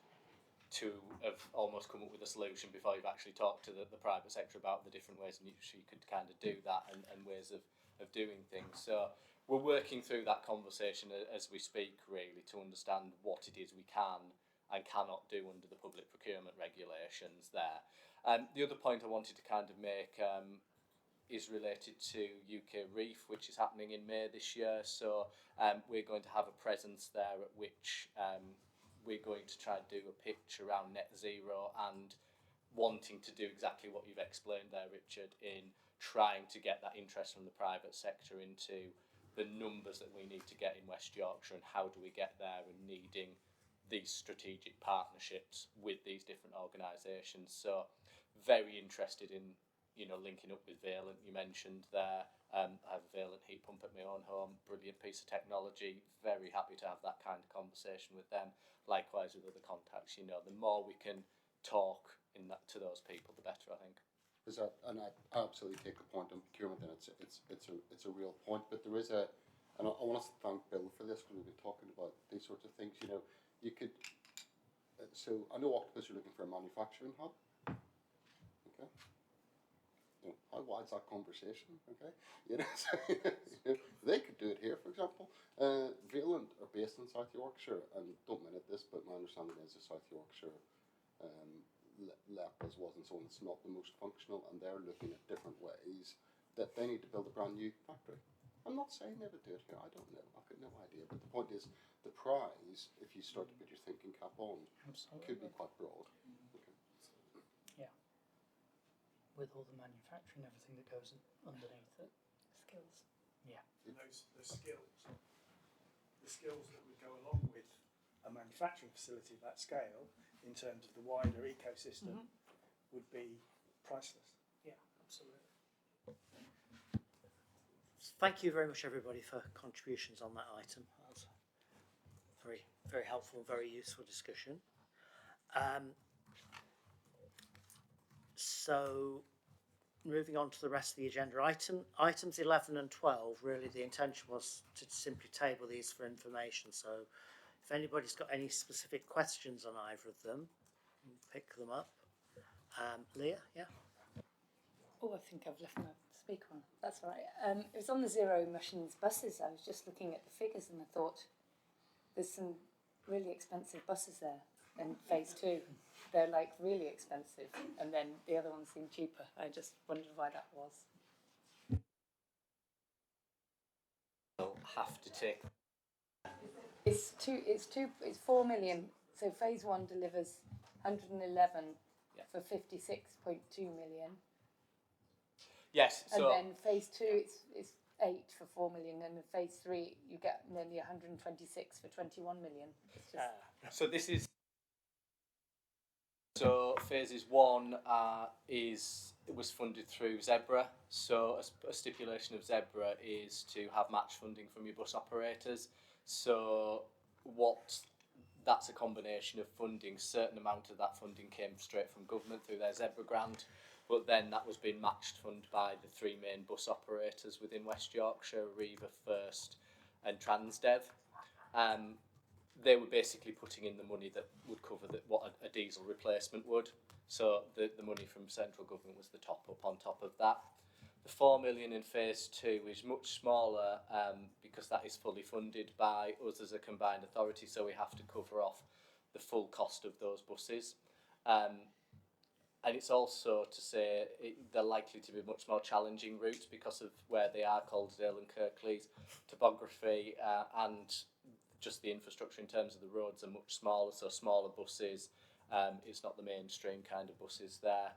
to have almost come up with a solution before you've actually talked to the private sector about the different ways in which you could kind of do that and ways of doing things. So we're working through that conversation as we speak, really, to understand what it is we can and cannot do under the public procurement regulations there. The other point I wanted to kind of make is related to UK Reef, which is happening in May this year. So we're going to have a presence there at which we're going to try and do a pitch around net zero and wanting to do exactly what you've explained there, Richard, in trying to get that interest from the private sector into the numbers that we need to get in West Yorkshire and how do we get there, and needing these strategic partnerships with these different organisations. So very interested in, you know, linking up with Valent. You mentioned there, I have a Valent heat pump at my own home, brilliant piece of technology, very happy to have that kind of conversation with them. Likewise with other contacts, you know, the more we can talk in that to those people, the better, I think. And I absolutely take the point on procurement, and it's a real point. But there is and I want us to thank Bill for this, because we've been talking about these sorts of things. You know, you could. So I know Octopus are looking for a manufacturing hub. Okay. You know, how wide's that conversation? Okay. You know, so, they could do it here, for example. Valent are based in South Yorkshire, and don't minute this, but my understanding is the South Yorkshire. LEPAs wasn't so, and it's not the most functional, and they're looking at different ways that they need to build a brand new factory. I'm not saying they would do it here, I don't know, I've got no idea, but the point is, the prize, if you start to put your thinking cap on, could be quite broad. Okay. Yeah. With all the manufacturing, everything that goes underneath it. Skills. Yeah. And the skills that would go along with a manufacturing facility of that scale, in terms of the wider ecosystem, would be priceless. Yeah, absolutely. Thank you very much, everybody, for contributions on that item. That was a very, very helpful, very useful discussion. So, moving on to the rest of the agenda, items 11 and 12, really the intention was to simply table these for information. So, if anybody's got any specific questions on either of them, pick them up. Leah, yeah? Oh, I think I've left my speaker on. That's all right. It was on the zero emissions buses. I was just looking at the figures and I thought there's some really expensive buses there in phase 2. They're like really expensive, and then the other ones seem cheaper. I just wondered why that was. We'll have to take. It's 4 million. So phase 1 delivers 111 for 56.2 million. Yes. So And then phase 2 it's 8 for 4 million, and in phase 3 you get nearly 126 for 21 million. It's just so this is. So phases 1 was funded through Zebra. So a stipulation of Zebra is to have match funding from your bus operators. So that's a combination of funding. Certain amount of that funding came straight from government through their Zebra grant, but then that was being matched funded by the 3 main bus operators within West Yorkshire, Arriva, First and Transdev. They were basically putting in the money that would cover what a diesel replacement would. So the money from central government was the top up on top of that. The 4 million in phase 2 is much smaller because that is fully funded by us as a combined authority, so we have to cover off the full cost of those buses. And it's also to say they're likely to be much more challenging routes because of where they are, Coldsdale and Kirklees, topography and just the infrastructure in terms of the roads are much smaller, so smaller buses. It's not the mainstream kind of buses there.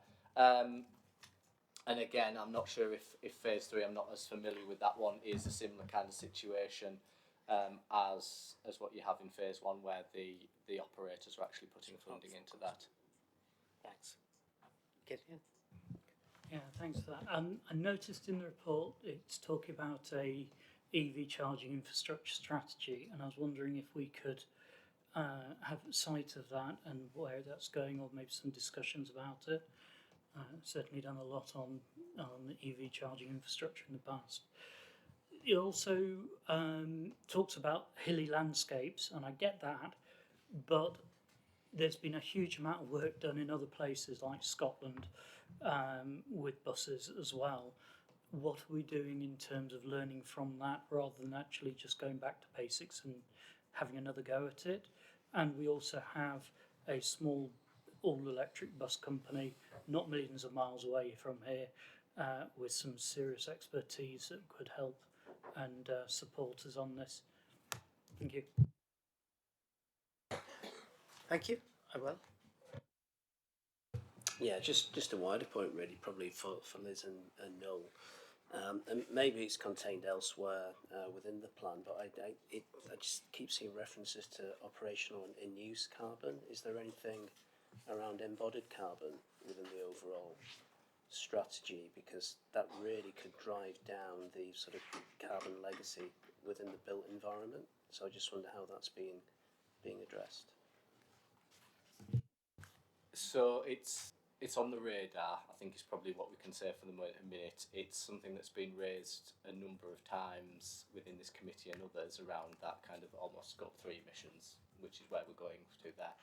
And again, I'm not sure if phase 3, I'm not as familiar with that one, is a similar kind of situation as what you have in phase 1, where the operators are actually putting funding into that. Thanks. Gideon? Yeah, thanks for that. I noticed in the report it's talking about a EV charging infrastructure strategy, and I was wondering if we could have sight of that and where that's going, or maybe some discussions about it. Certainly done a lot on EV charging infrastructure in the past. It also talks about hilly landscapes, and I get that, but there's been a huge amount of work done in other places like Scotland with buses as well. What are we doing in terms of learning from that rather than actually just going back to basics and having another go at it? And we also have a small all-electric bus company not millions of miles away from here with some serious expertise that could help and support us on this. Thank you. Thank you. I will. Yeah, just a wider point really, probably for Liz and Noel. And maybe it's contained elsewhere within the plan, but I just keep seeing references to operational and in-use carbon. Is there anything around embodied carbon within the overall strategy? Because that really could drive down the sort of carbon legacy within the built environment. So I just wonder how that's being addressed. So it's on the radar, I think is probably what we can say for the minute. It's something that's been raised a number of times within this committee and others around that kind of almost scope 3 emissions, which is where we're going to there.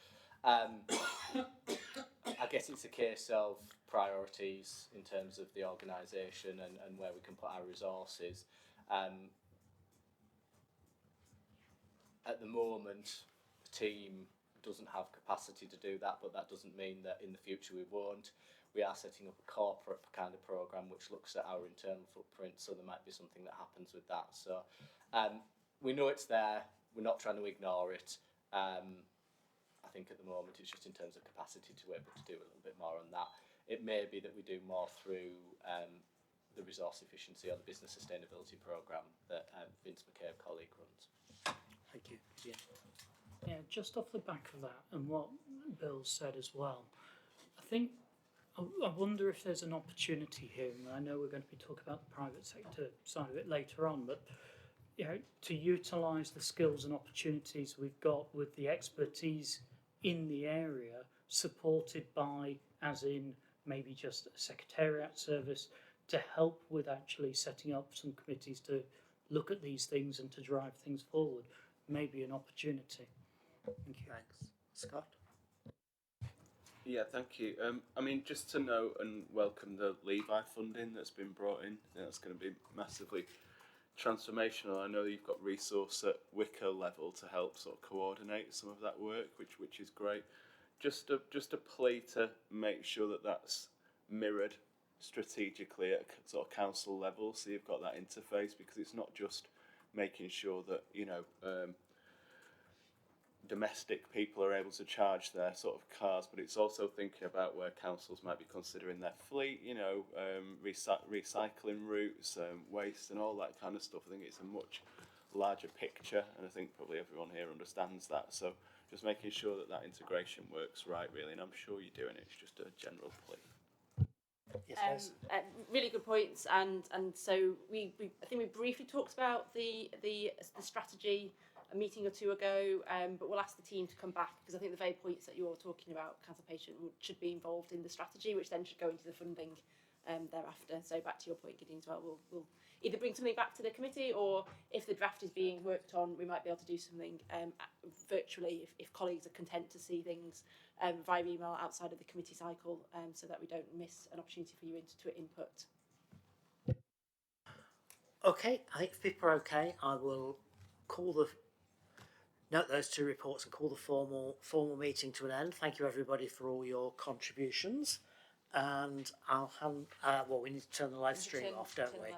I guess it's a case of priorities in terms of the organisation and where we can put our resources. At the moment, the team doesn't have capacity to do that, but that doesn't mean that in the future we won't. We are setting up a corporate kind of programme which looks at our internal footprint, so there might be something that happens with that. So we know it's there, we're not trying to ignore it. I think at the moment it's just in terms of capacity to be able to do a little bit more on that. It may be that we do more through the resource efficiency or the business sustainability programme that Vince McCabe colleague runs. Thank you. Yeah. Yeah, just off the back of that and what Bill said as well, I wonder if there's an opportunity here, and I know we're going to be talking about the private sector side of it later on, but you know, to utilise the skills and opportunities we've got with the expertise in the area, supported by, as in maybe just a secretariat service, to help with actually setting up some committees to look at these things and to drive things forward, maybe an opportunity. Thank you. Thanks. Scott? Yeah, thank you. I mean, just to note and welcome the Levi funding that's been brought in. I think that's going to be massively transformational. I know you've got resource at Wicker level to help sort of coordinate some of that work, which is great. Just a plea to make sure that that's mirrored strategically at sort of council level, so you've got that interface, because it's not just making sure that, you know, domestic people are able to charge their sort of cars, but it's also thinking about where councils might be considering their fleet, you know, recycling routes, waste and all that kind of stuff. I think it's a much larger picture, and I think probably everyone here understands that. So just making sure that that integration works right, really, and I'm sure you're doing it. It's just a general plea. Yes, really good points, and so I think we briefly talked about the strategy a meeting or two ago, but we'll ask the team to come back, because I think the very points that you're talking about, Councillor Patient, should be involved in the strategy, which then should go into the funding thereafter. So back to your point, Gideon, as well, we'll either bring something back to the committee, or if the draft is being worked on, we might be able to do something virtually if colleagues are content to see things via email outside of the committee cycle, so that we don't miss an opportunity for you to input. Okay, I think if people are okay, I will note those two reports and call the formal meeting to an end. Thank you everybody for all your contributions, and I'll hand. Well, we need to turn the live stream off, don't we?